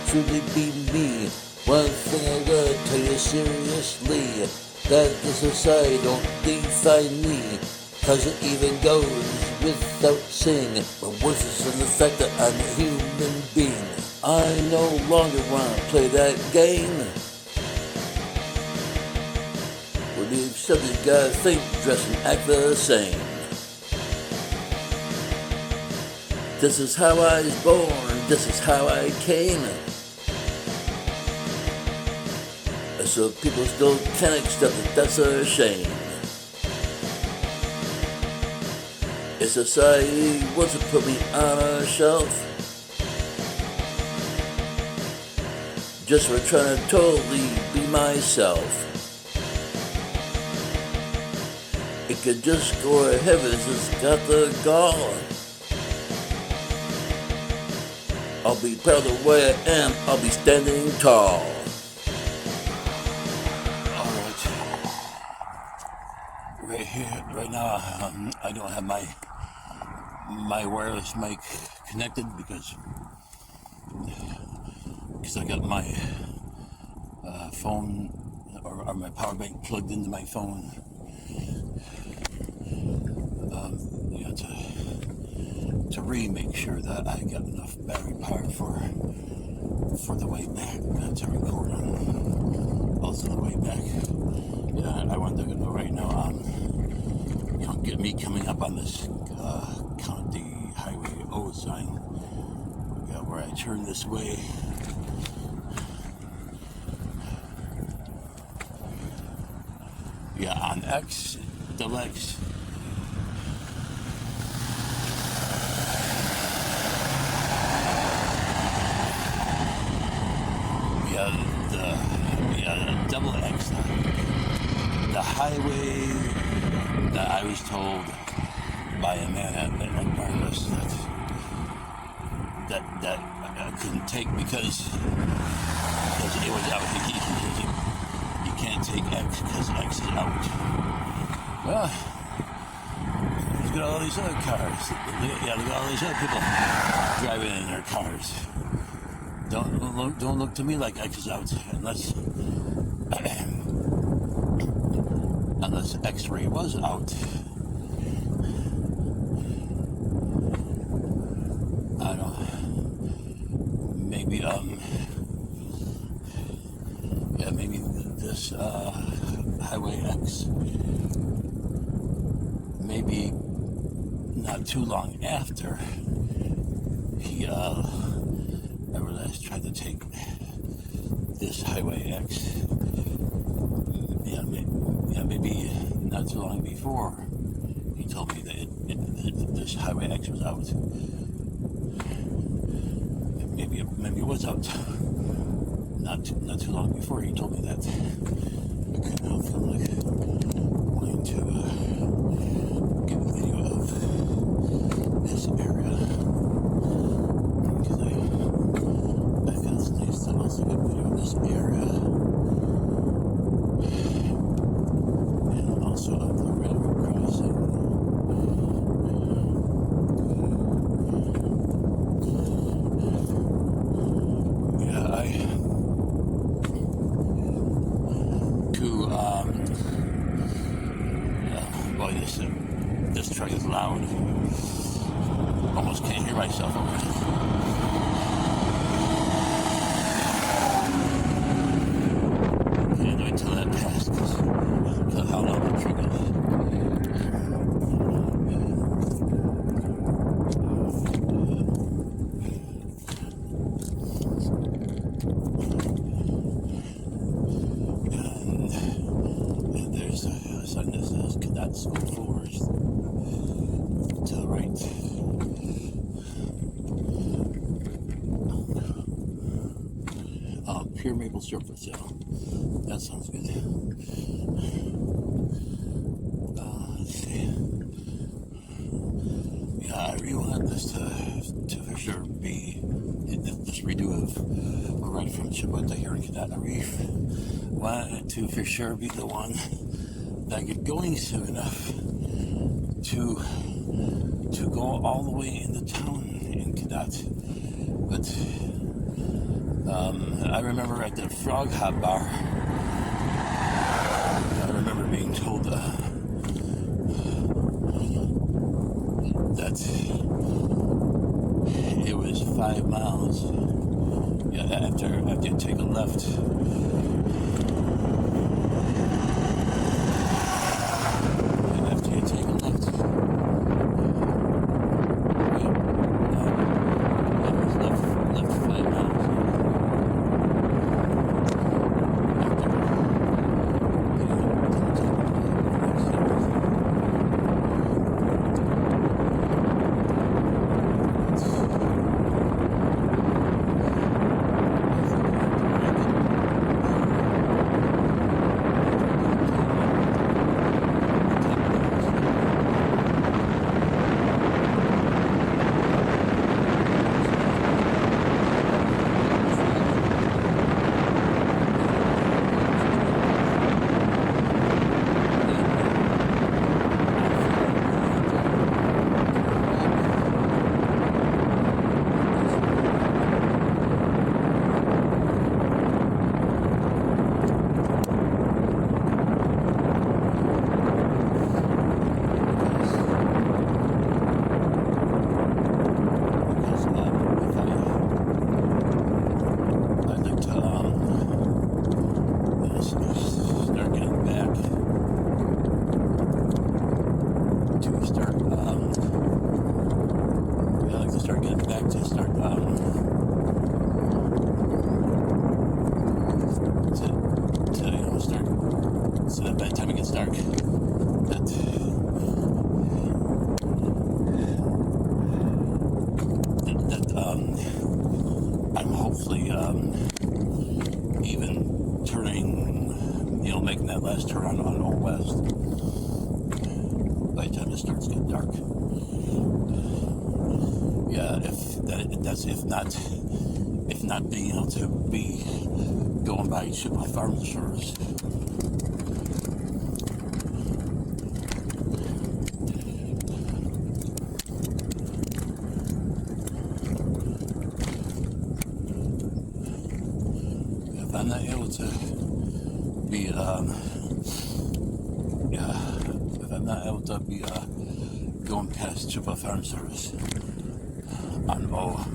truly be me. One thing I gotta tell you seriously, that the society don't define me, 'cause it even goes without saying. But worse is in the fact that I'm a human being. I no longer wanna play that game. With the exception you gotta think, dress and act the same. This is how I was born, this is how I came. So people still can't accept it, that's a shame. If society wants to put me on a shelf, just for trying to totally be myself, it could just go ahead if it's got the gall. I'll be proud of the way I am, I'll be standing tall. Alright. Right here, right now, I don't have my wireless mic connected because I got my phone or my power bank plugged into my phone. to make sure that I got enough battery power for the way back to record on. Also the way back. Yeah, I wanted to know right now, get me coming up on this County Highway O sign. Where I turn this way. Yeah, on X, double X. Yeah, the double X, the highway that I was told by a man at Barnabas that I couldn't take because it was out. You can't take X because X is out. Well, look at all these other cars. Look at all these other people driving in their cars. Don't look to me like X is out unless X-ray was out. I don't know. Maybe maybe this Highway X, maybe not too long after he ever last tried to take this Highway X. Maybe not too long before he told me that this Highway X was out. Maybe it was out not too long before he told me that. Okay, now I'm going to get a video of this area because I feel it's nice to also get a video of this area and also of the railroad crossing. This truck is loud. Almost can't hear myself over it. Okay, wait till that passed because of how loud the truck is. And there's a sign that says Cadott School Forest. To the right. Pure maple syrup for sale. That sounds good. Let's see. Yeah, I really want this to for sure be this redo of a ride from Chippewa here in Cadott. I really want it to for sure be the one that I get going soon enough to go all the way into town in Cadott. But I remember at the Frog Hop Bar, I remember being told that it was 5 miles. Yeah, after you take a left. dark, that I'm hopefully even turning, making that last turn on Old West by the time it starts getting dark. Yeah, if not being able to be going by Chippewa Farm Service. If I'm not able to be, if I'm not able to be going past Chippewa Farm Service on O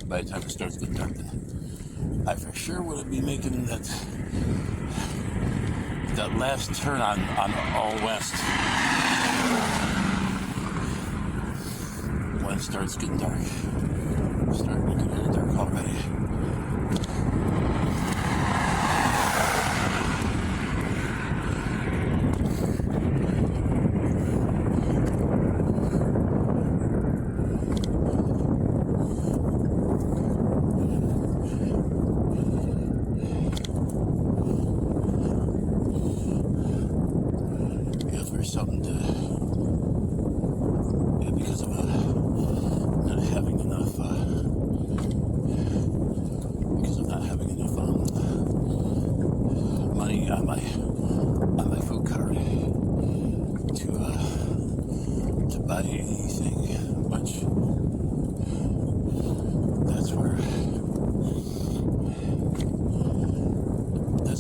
by the time it starts getting dark, then I for sure would be making that last turn on All West when it starts getting dark. It's starting to get a little dark already. Something to, because of not having enough, money on my food card to buy anything much. That's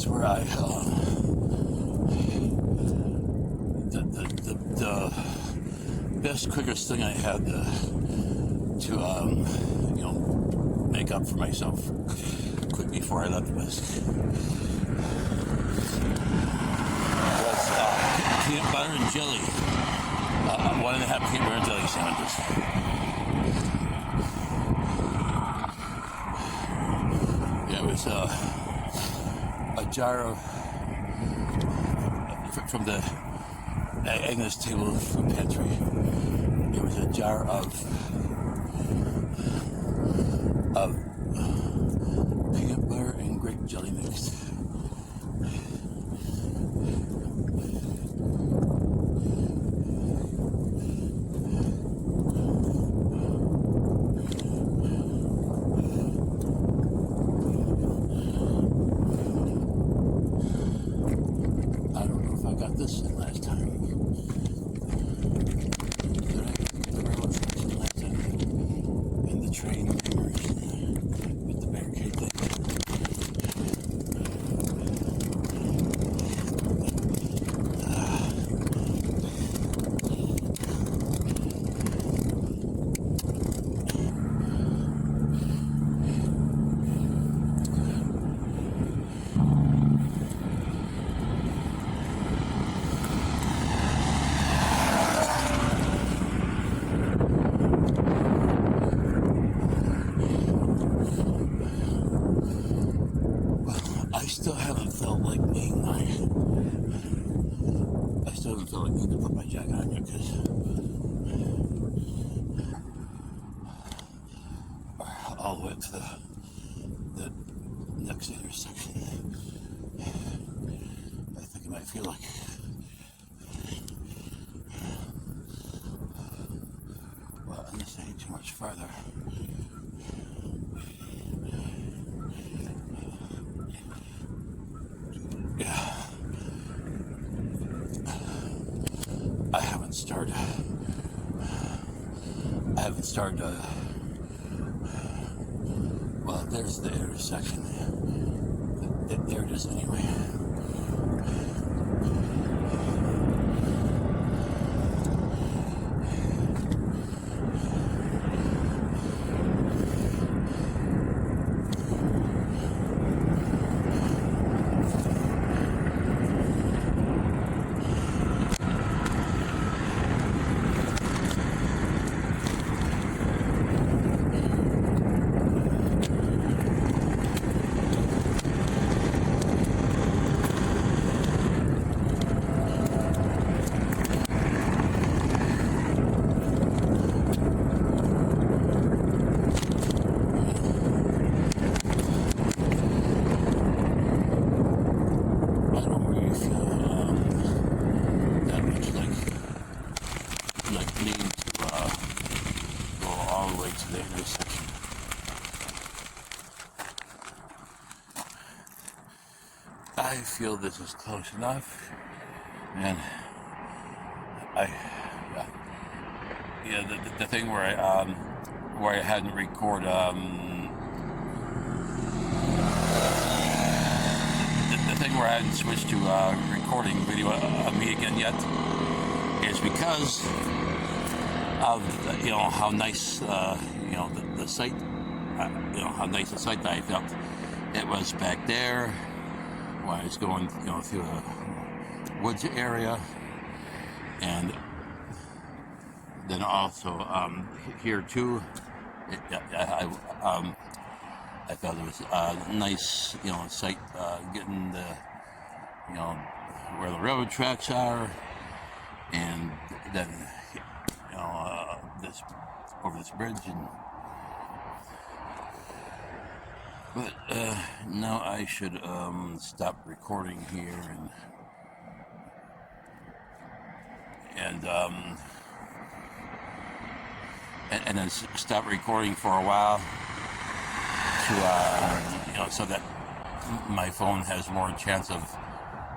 where I the best, quickest thing I had to make up for myself quick before I left was peanut butter and jelly. 1.5 peanut butter and jelly sandwiches. Yeah, it was a jar of from the Agnes table food pantry. There was a jar of peanut butter and grape jelly mix. I don't know if I got this in last time. In the train with the barricade thing. I still haven't felt like needing to put my jacket on yet, because all the way up to the next intersection, I think I might feel like unless I ain't too much farther. Yeah, I haven't started, well, there's the intersection. There it is anyway. I feel this is close enough, and the thing where I hadn't recorded the thing where I hadn't switched to recording video of me again yet is because of how nice the site how nice the site that I felt it was back there when I was going through the woods area, and then also here too. I felt it was a nice site, getting the where the railroad tracks are, and then this over this bridge, but now I should stop recording here and then stop recording for a while to so that my phone has more chance of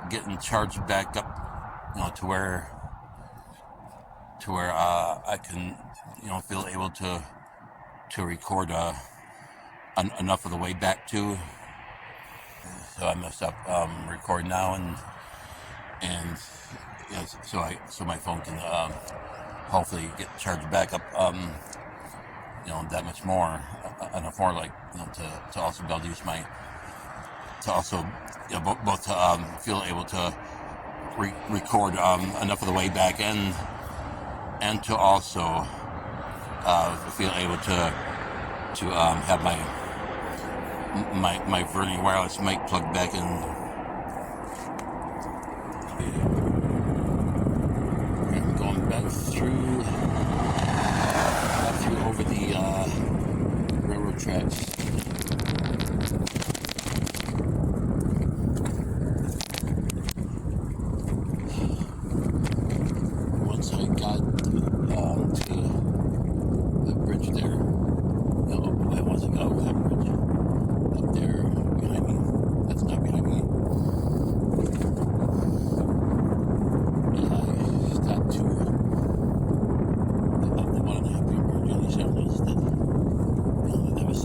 getting charged back up to where I can feel able to record enough of the way back too. So I'm gonna stop recording now, and so my phone can hopefully get charged back up that much more, enough more, like to also be able to use both to feel able to record enough of the way back, and to also feel able to have my Verni wireless mic plugged back in. I'm going back through over the railroad tracks. Once I got to the bridge there, no, I wasn't going over that bridge. Up there behind me. That's not behind me. And I stopped to the 1.5 meter bridge, at least that was that was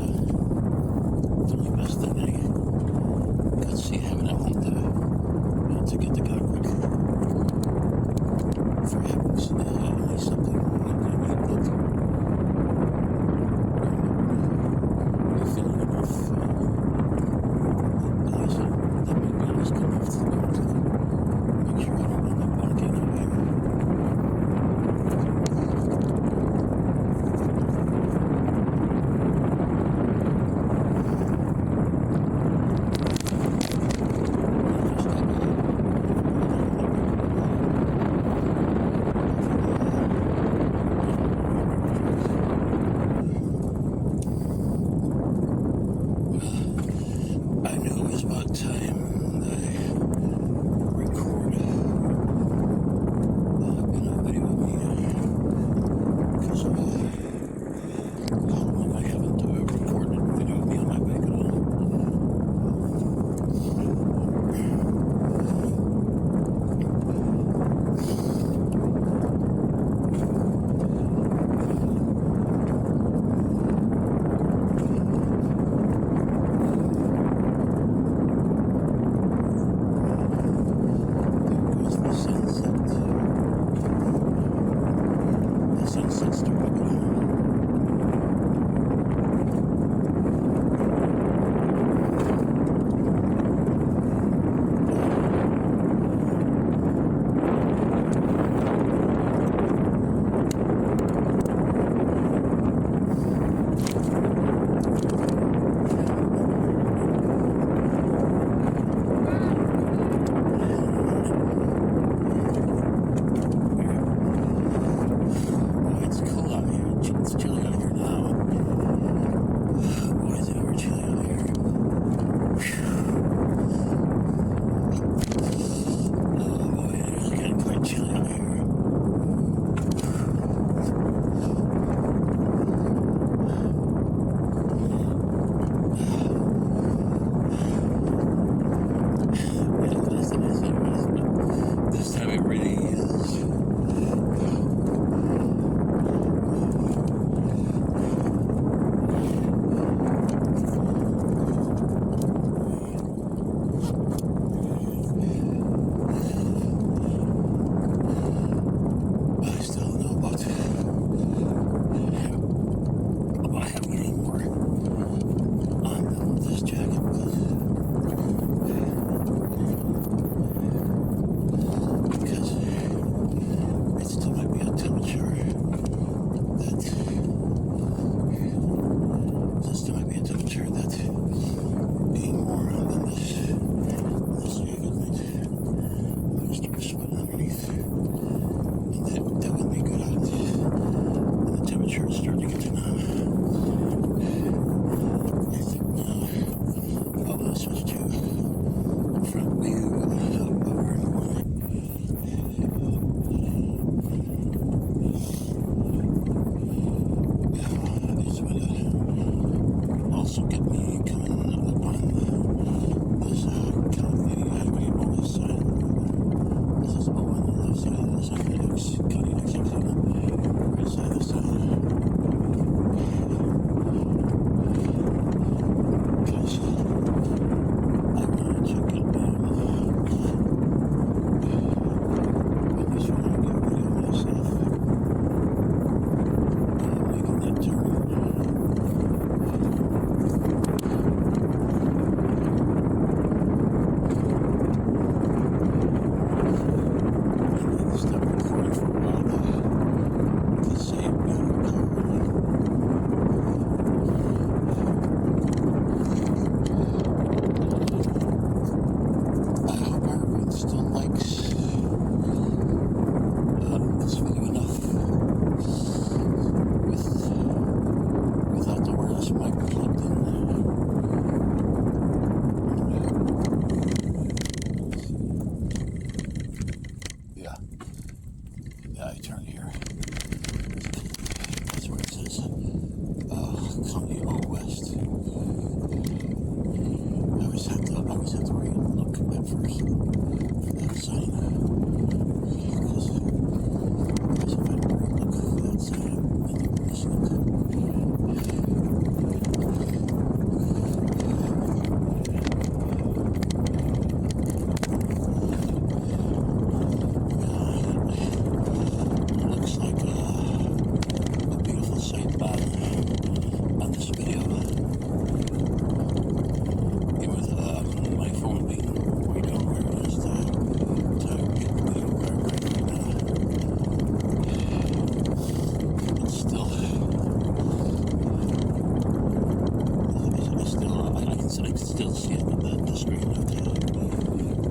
I can still see it on the screen. Okay.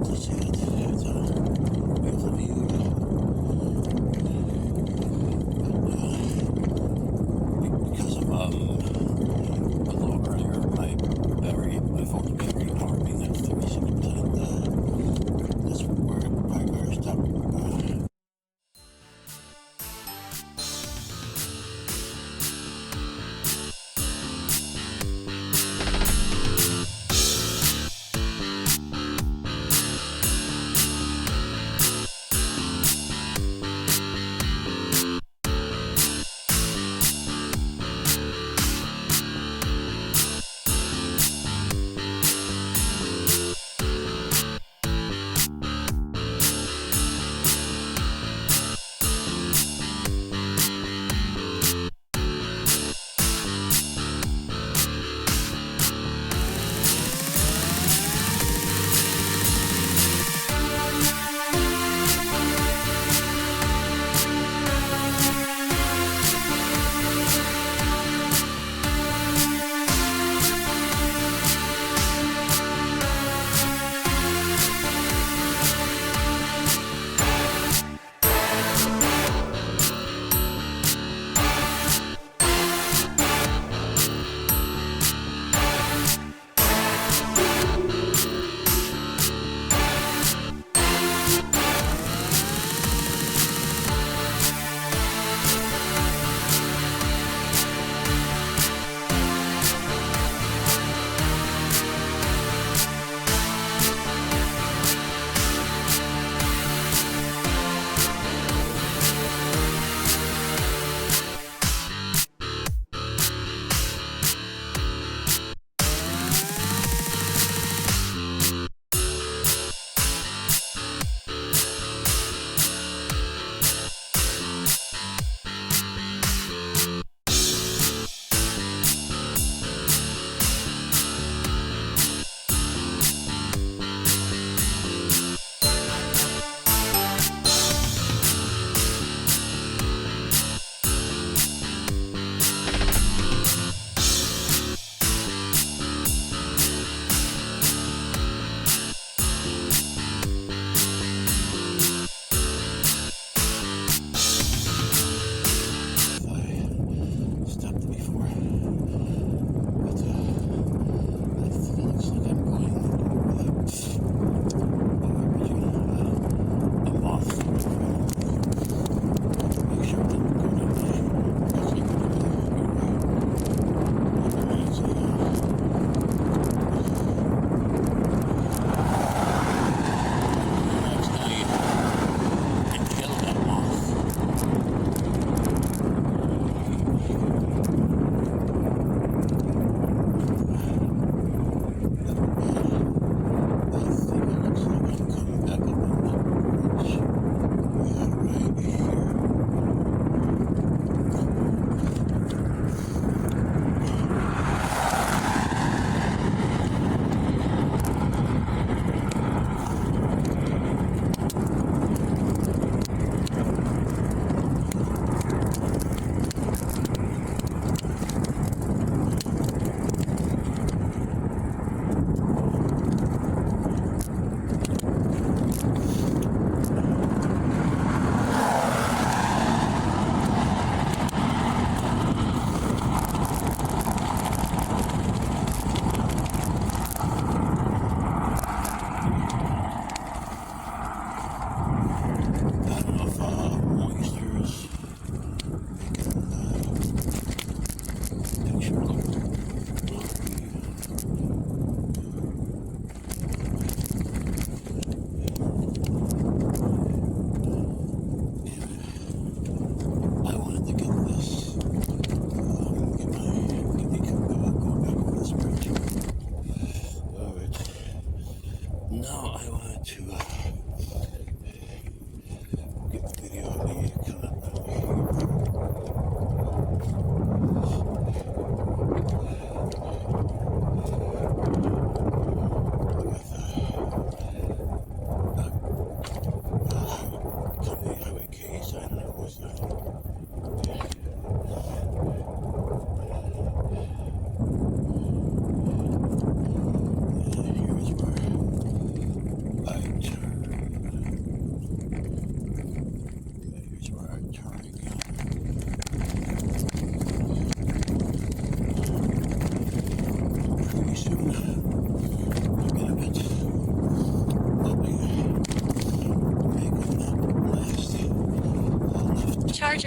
Let's see it. It's we have the view. Because of a little earlier, my phone's battery power being at 36%. That's where my better stop.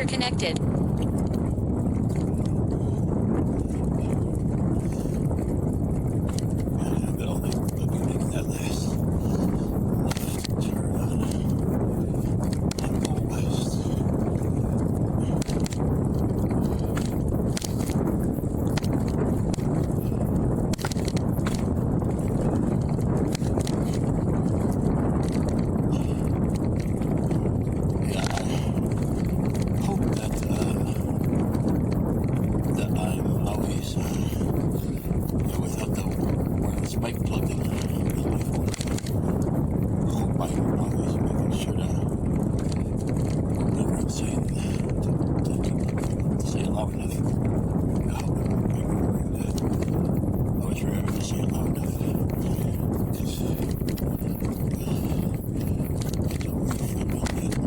Puncture connected. Mic plugged in my phone. I hope I'm always making sure to remember and say it loud enough. I hope I'm remembering that. Always remember to say it loud enough. Because I don't really feel well yet.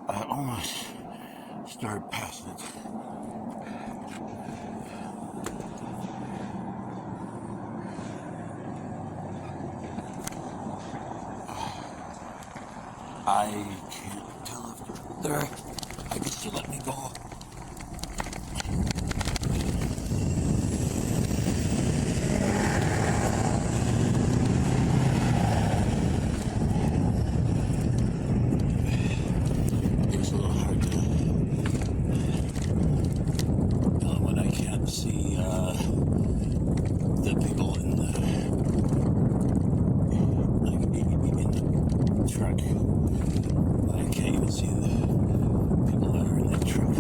I almost started passing it. I can't tell if they're, I guess you let me go. It's a little hard to, when I can't see the people in the, like, in the truck. I can't even see the people that are in the truck.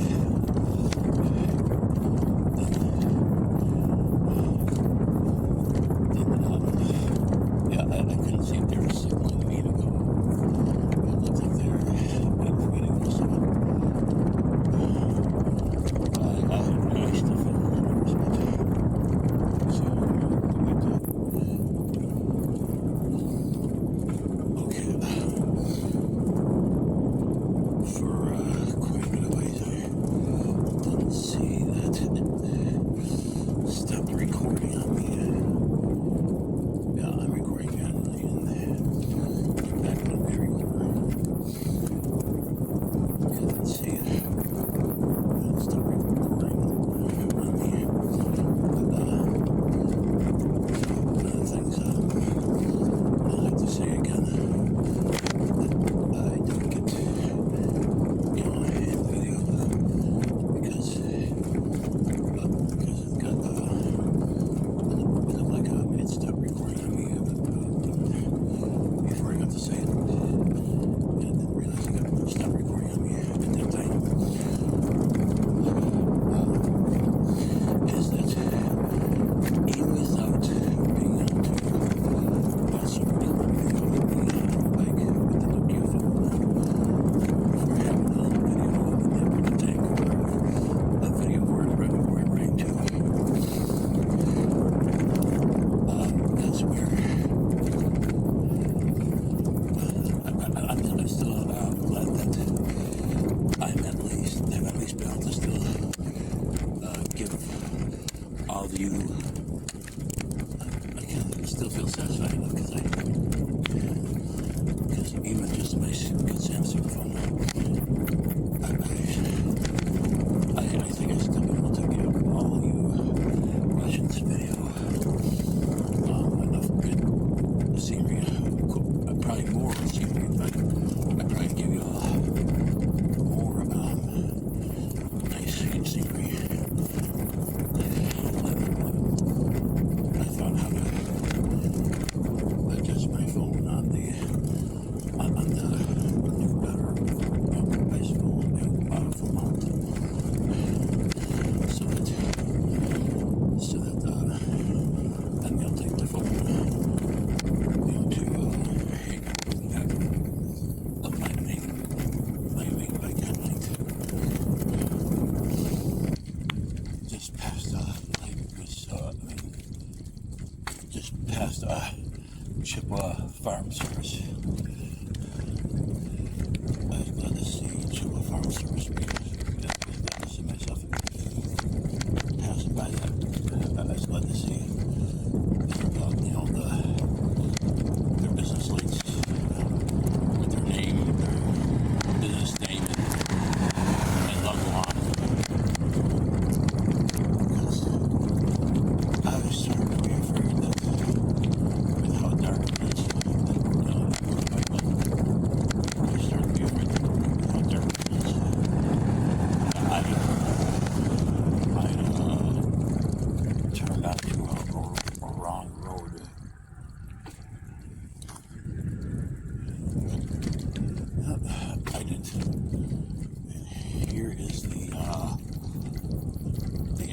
is the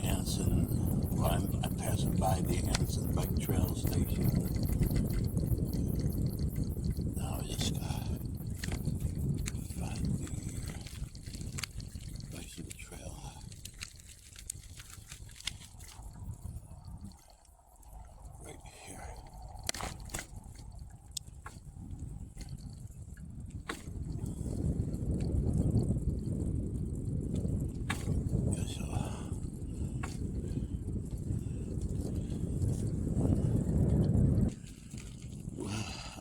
Anson. Well, I'm passing by the Anson bike trail station. Now I just find the bicycle trail. Right here. So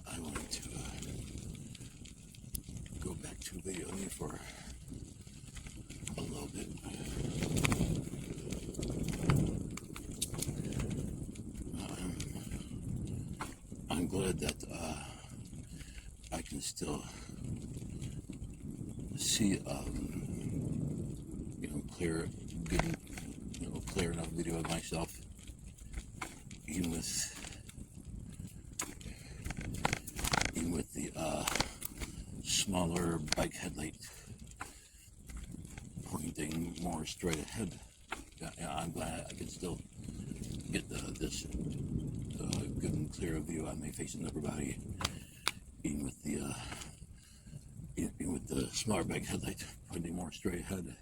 I wanted to go back to videoing for a little bit. I'm glad that I can still see clear, good, clear enough video of myself, even with the smaller bike headlight pointing more straight ahead. Yeah, I'm glad I can still get this good and clear view on my face and upper body, even with the smaller bike headlight pointing more straight ahead.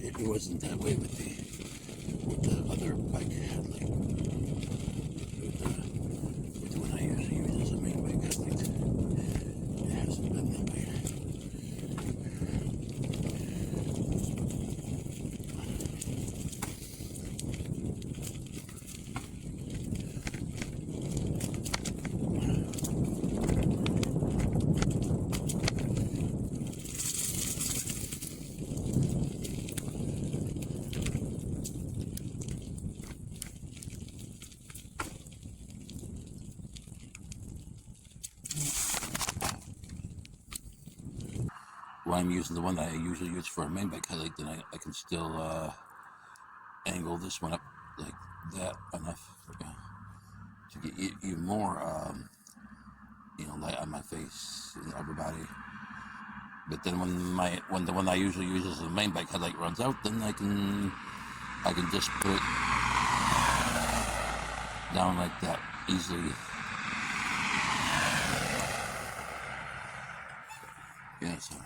It wasn't that way with the other bike headlight. With the one I usually use as a main bike headlight, it hasn't been that way. When I'm using the one that I usually use for a main bike headlight, then I can still angle this one up like that enough to get even more light on my face and upper body. But then when the one I usually use as a main bike headlight runs out, then I can just put it down like that easily. Yeah, so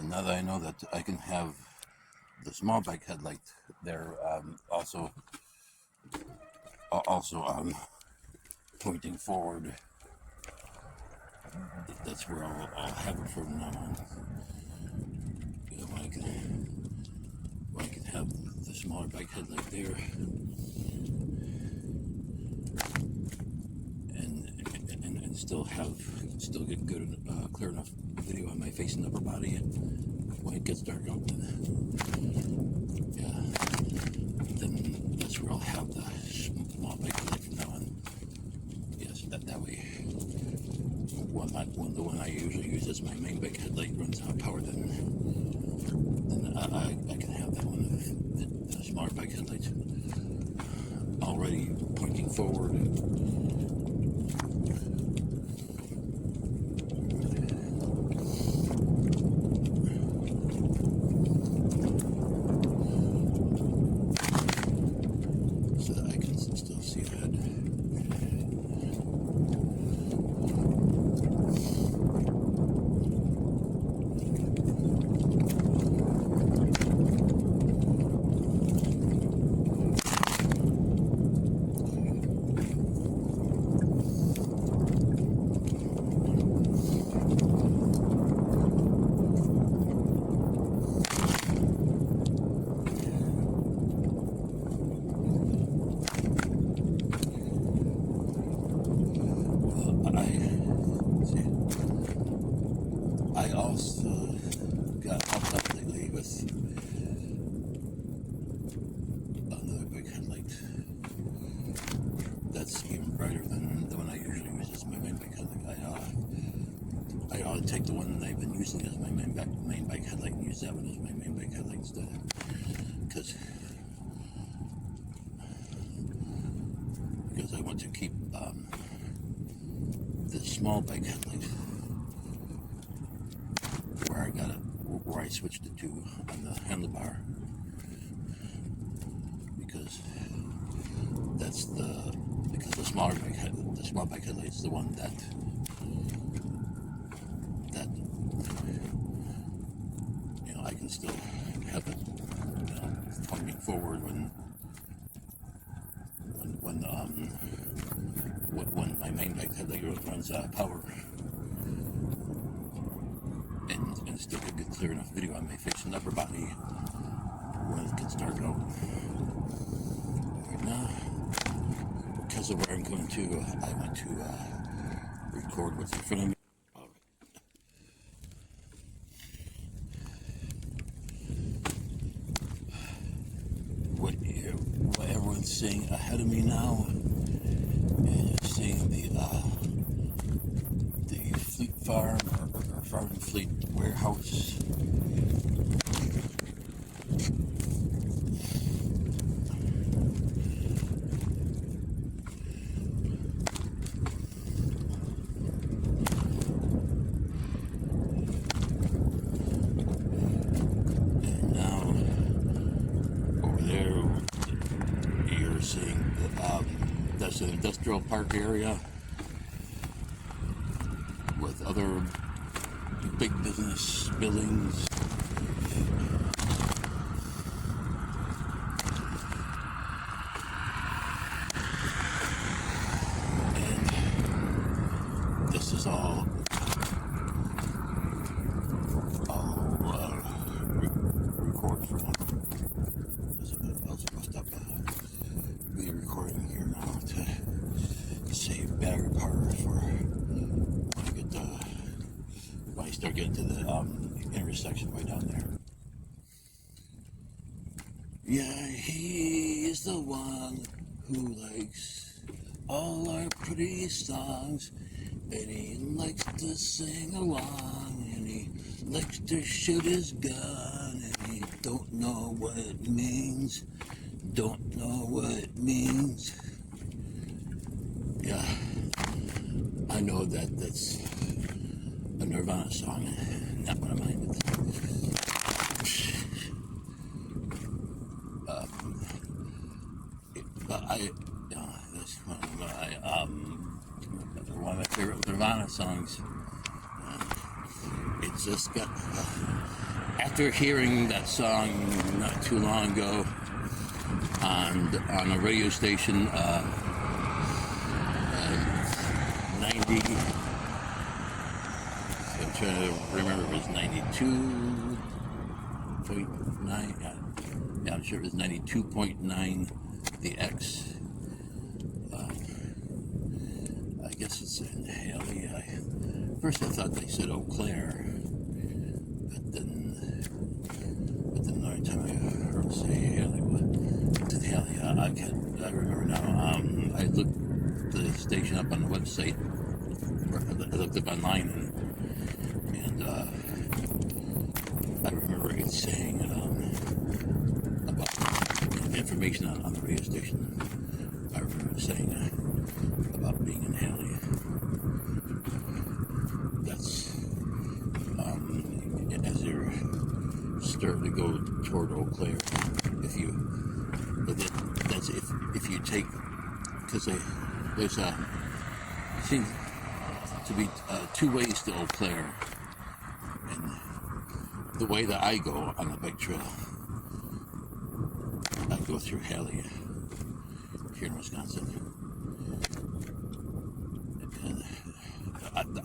now that I know that I can have the small bike headlight there also pointing forward, that's where I'll have it from now on. When I can have the smaller bike headlight there, and still get good, clear enough video on my face and upper body when it gets dark out. Then that's where I'll have the small bike headlight from now on. Yes, that way. When the one I usually use as my main bike headlight runs out of power, then I can have that one, the smaller bike headlight, already pointing forward. So that I can still see ahead. I also got hooked up lately with another big headlight that's even brighter than the one I usually use as my main bike headlight. I ought to take the one that I've been using as my main bike headlight and use that one as my main bike headlight instead, because I want to keep this small bike headlight, where I switched it to on the handlebar, because the small bike headlight is the one that I can still have it pointing forward when my main bike headlight runs out of power, and still get clear enough video on my face and upper body when it gets dark out. Right now, because of where I'm going to, I want to record what's in front of me. All right. What everyone's seeing ahead of me now is seeing the Fleet Farm or Farm and Fleet warehouse. And now over there you're seeing that's an industrial park area with other big business buildings. And this is all record from. I'm supposed to be recording here now to save battery power for when I start getting to the intersection right down there. Yeah, he is the one who likes all our pretty songs, and he likes to sing along, and he likes to shoot his gun, and he don't know what it means. Don't know what it means. Yeah, I know that's a Nirvana song, not one of mine. But that's one of my favorite Nirvana songs. It's just got, after hearing that song not too long ago on a radio station, 90, I'm trying to remember, it was 92.9, yeah, I'm sure it was 92.9, the X. I guess it's in Haley. First I thought they said Eau Claire, but then another time I heard them say Haley. It's in Haley. I remember now. I looked the station up on the website. I looked up online, and I remember it saying about information on the radio station. I remember saying about being in Haley. That's as you're starting to go toward Eau Claire. That's if you take, because there's seems to be two ways to Eau Claire, and the way that I go on the bike trail, I go through Haley here in Wisconsin, and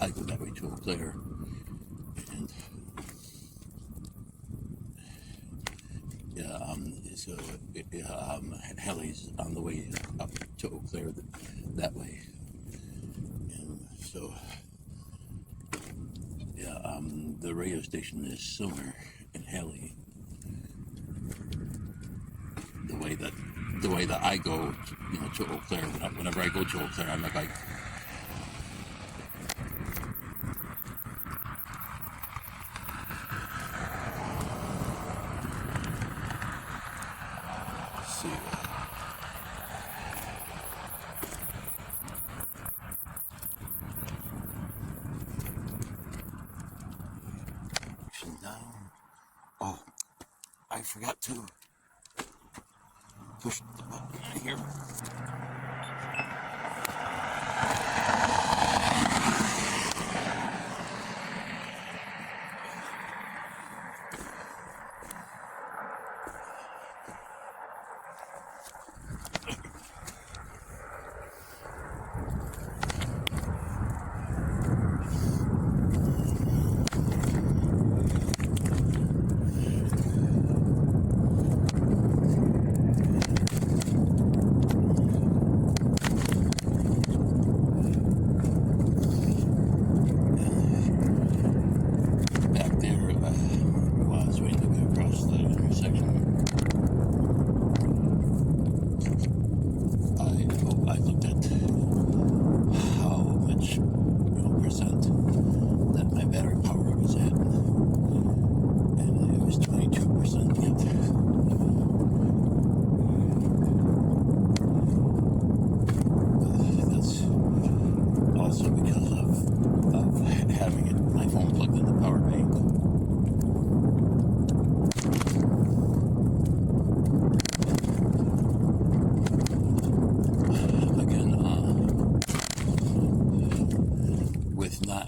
I go that way to Eau Claire, and so Haley's on the way up to Eau Claire that way, and so the radio station is somewhere in Haley. The way that I go, to Eau Claire. Whenever I go to Eau Claire on my bike. Let's see. I forgot to push the button here.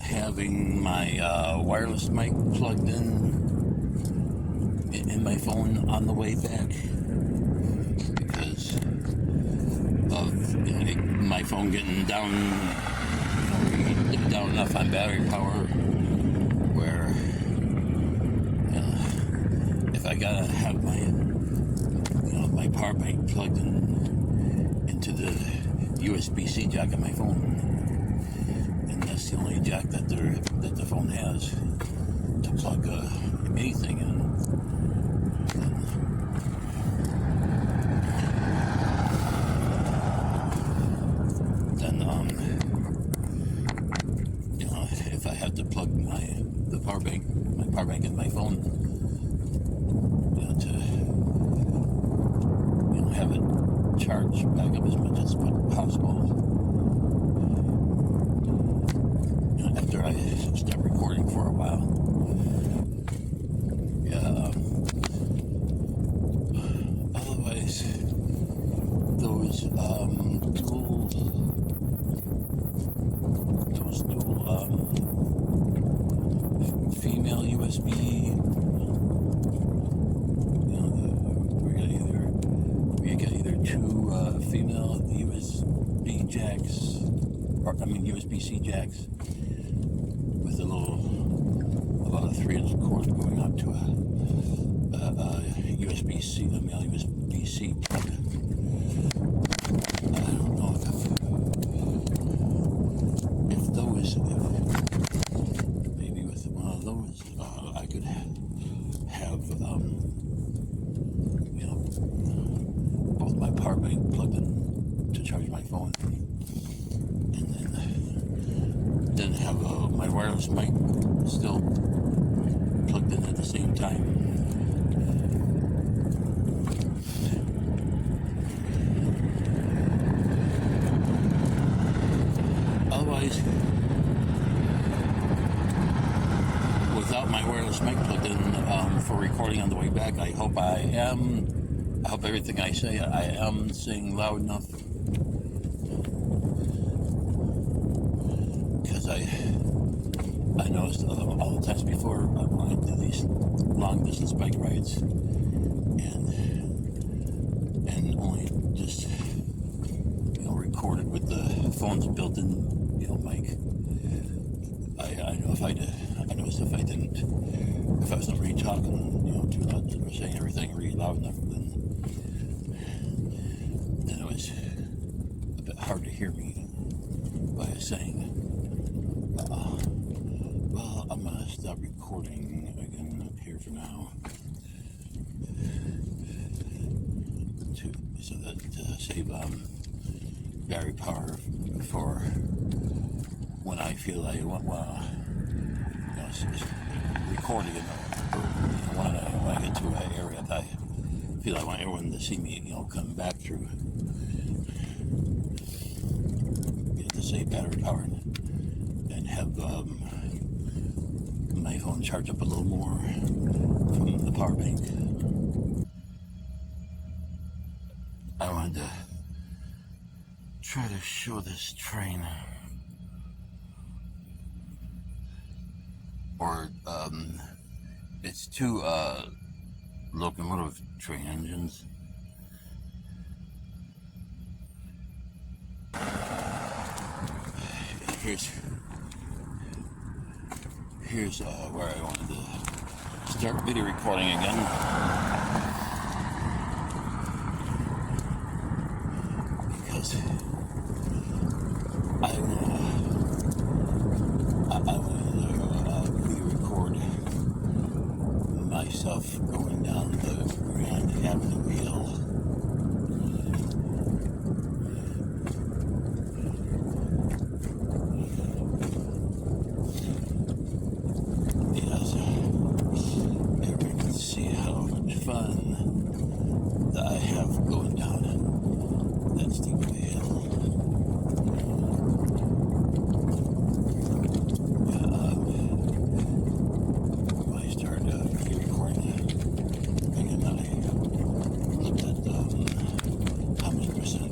Having my wireless mic plugged in my phone on the way back because of my phone getting down enough on battery power where if I gotta have my power bank plugged into the USB-C jack on my phone. That's the only jack that the phone has to plug anything in. Then if I have to plug my power bank in my phone to have it charge back up as much as possible. After I stop recording for a while. Yeah. Otherwise, those dual female USB. We get either two female USB jacks, or USB-C jacks. With a little, about a 3-inch cord going up to a USB-C, a male USB-C plug. I don't know if maybe with one of those, I could have, both my power bank plugged in to charge my phone, and then have my wireless mic still plugged in at the same time. Otherwise, without my wireless mic plugged in for recording on the way back, I hope everything I say I am saying loud enough. I noticed all the times before when I do these long distance bike rides and only just record it with the phone's built-in mic. I noticed if I was not really talking too loud or saying everything really loud enough, then it was a bit hard to hear me by saying. Well, I'm gonna stop recording again up here for now to save battery power for when I feel I want recording it. When I get to an area that I feel I want everyone to see me, come back through. To save battery power and have my phone charge up a little more from the power bank. wanted to try to show this train, or it's two locomotive train engines. Here's where I wanted to start video recording again. Because I want to video record myself going down the Grand Avenue Hill. Yes, everyone can see how much fun that I have going down that steep hill. When I started video recording, and I looked at how much percent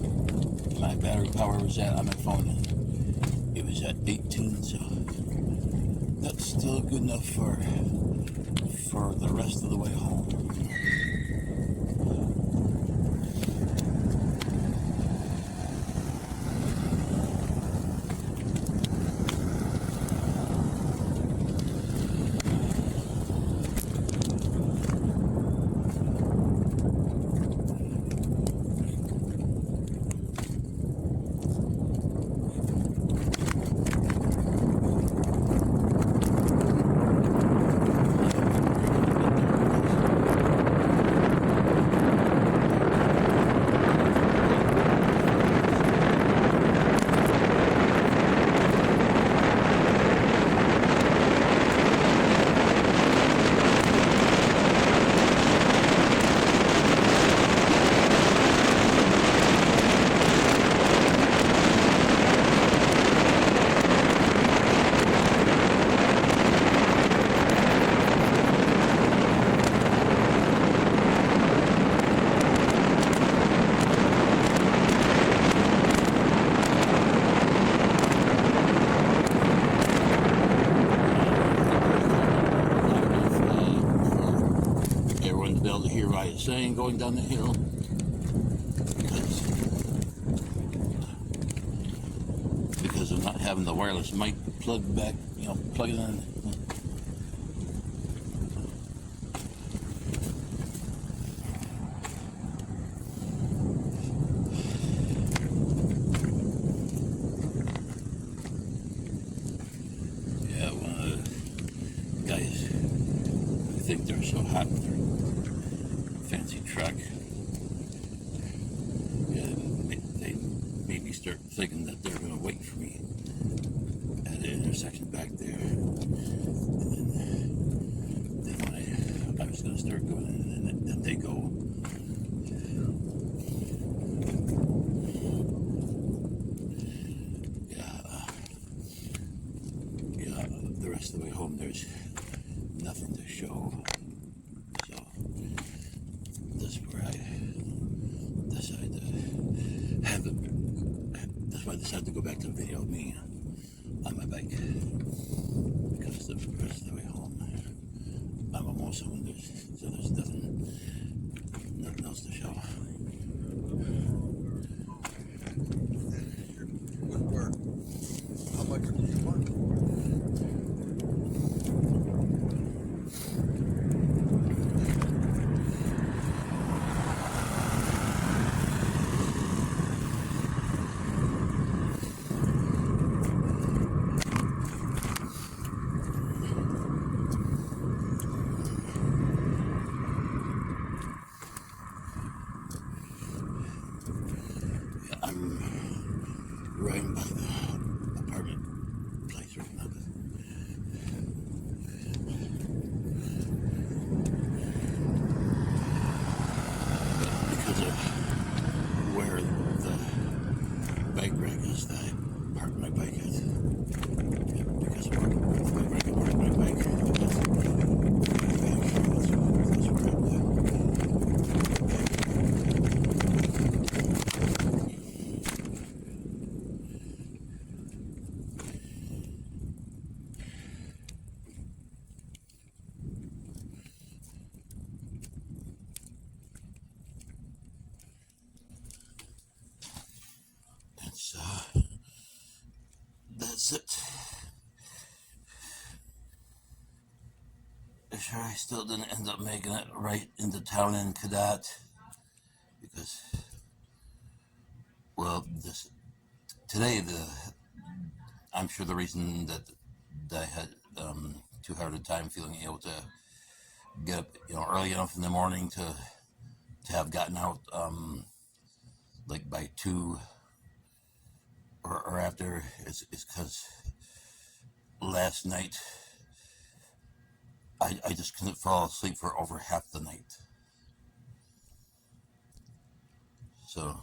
my battery power was at on my phone. It was at 18, so that's still good enough for the rest of the way home. Saying going down the hill, because of not having the wireless mic plugged back, plug it in. Yeah, one of the guys who think they're so hot with their fancy truck. Yeah, they made me start thinking that they're going to wait for me at the intersection back there. And then when I was going to start going, and then they go. Yeah, the rest of the way home, there's nothing to show. So that's where I decided to have that's why I decided to go back to video of me on my bike, because the rest of the way home I'm almost home, so there's nothing else to show. Good work. How much do you want? that's it. Sure, I still didn't end up making it right into town in Cadott because, well, today I'm sure the reason that I had too hard a time feeling able to get up, early enough in the morning to have gotten out like by 2 or after is because last night I just couldn't fall asleep for over half the night. So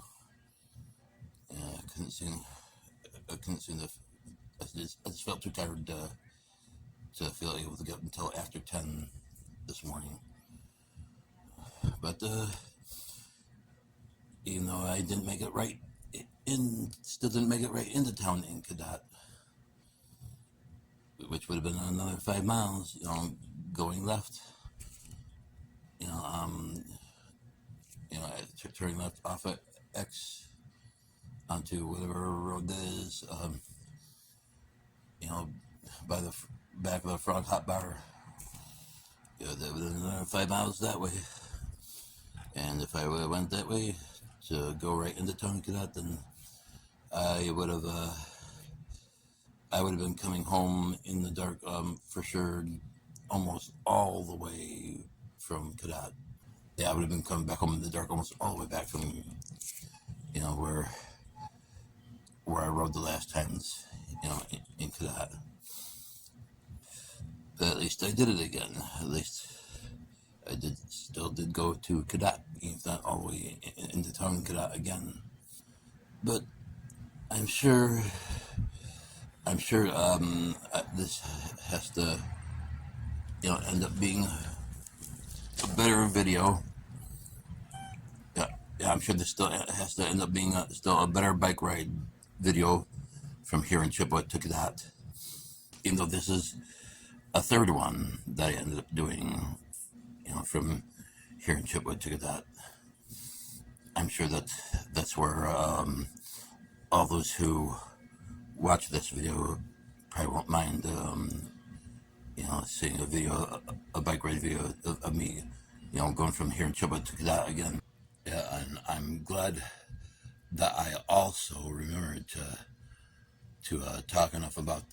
yeah, I couldn't seem to. I just felt too tired to feel able to get up until after 10 this morning. But even though I didn't make it right still didn't make it right into town in Cadott, which would have been another 5 miles, going left. Turning left off at X onto whatever road that is, by the back of the Frog Hot Bar. That would have been another 5 miles that way. And if I would have went that way to go right into town Cadott, then I would have been coming home in the dark, for sure, almost all the way from Cadott. Yeah, I would have been coming back home in the dark almost all the way back from, where I rode the last times, in Cadott. But at least I did it again. At least I still did go to Cadott, even if not all the way into town Cadott again. But I'm sure this has to, end up being a better video. Yeah, I'm sure this still has to end up being still a better bike ride video from here in Chippewa to Cadott. Even though this is a third one that I ended up doing, from here in Chippewa to Cadott. I'm sure that's where all those who watch this video probably won't mind, seeing a bike ride video of me, going from here in Chippewa to Cadott again. Yeah, and I'm glad that I also remembered to talk enough about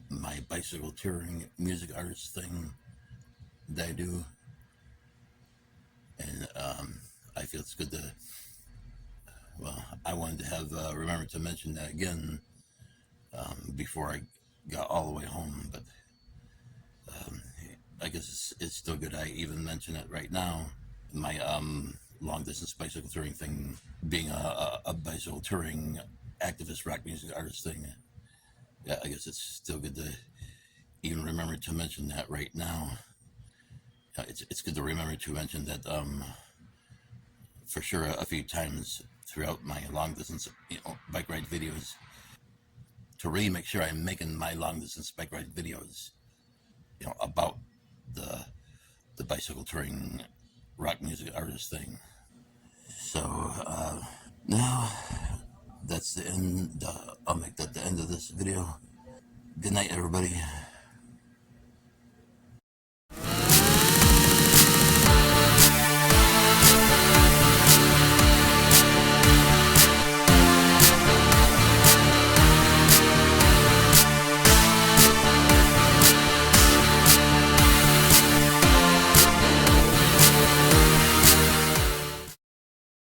my bicycle touring music artist thing that I do, and I feel it's good to. Well, I wanted to have remembered to mention that again before I got all the way home, but I guess it's still good I even mention it right now. My long distance bicycle touring thing being a bicycle touring activist rock music artist thing. Yeah, I guess it's still good to even remember to mention that right now. It's good to remember to mention that for sure a few times throughout my long distance bike ride videos, to really make sure I'm making my long distance bike ride videos about the bicycle touring rock music artist thing. So now that's the end. I'll make that the end of this video. Good night, everybody.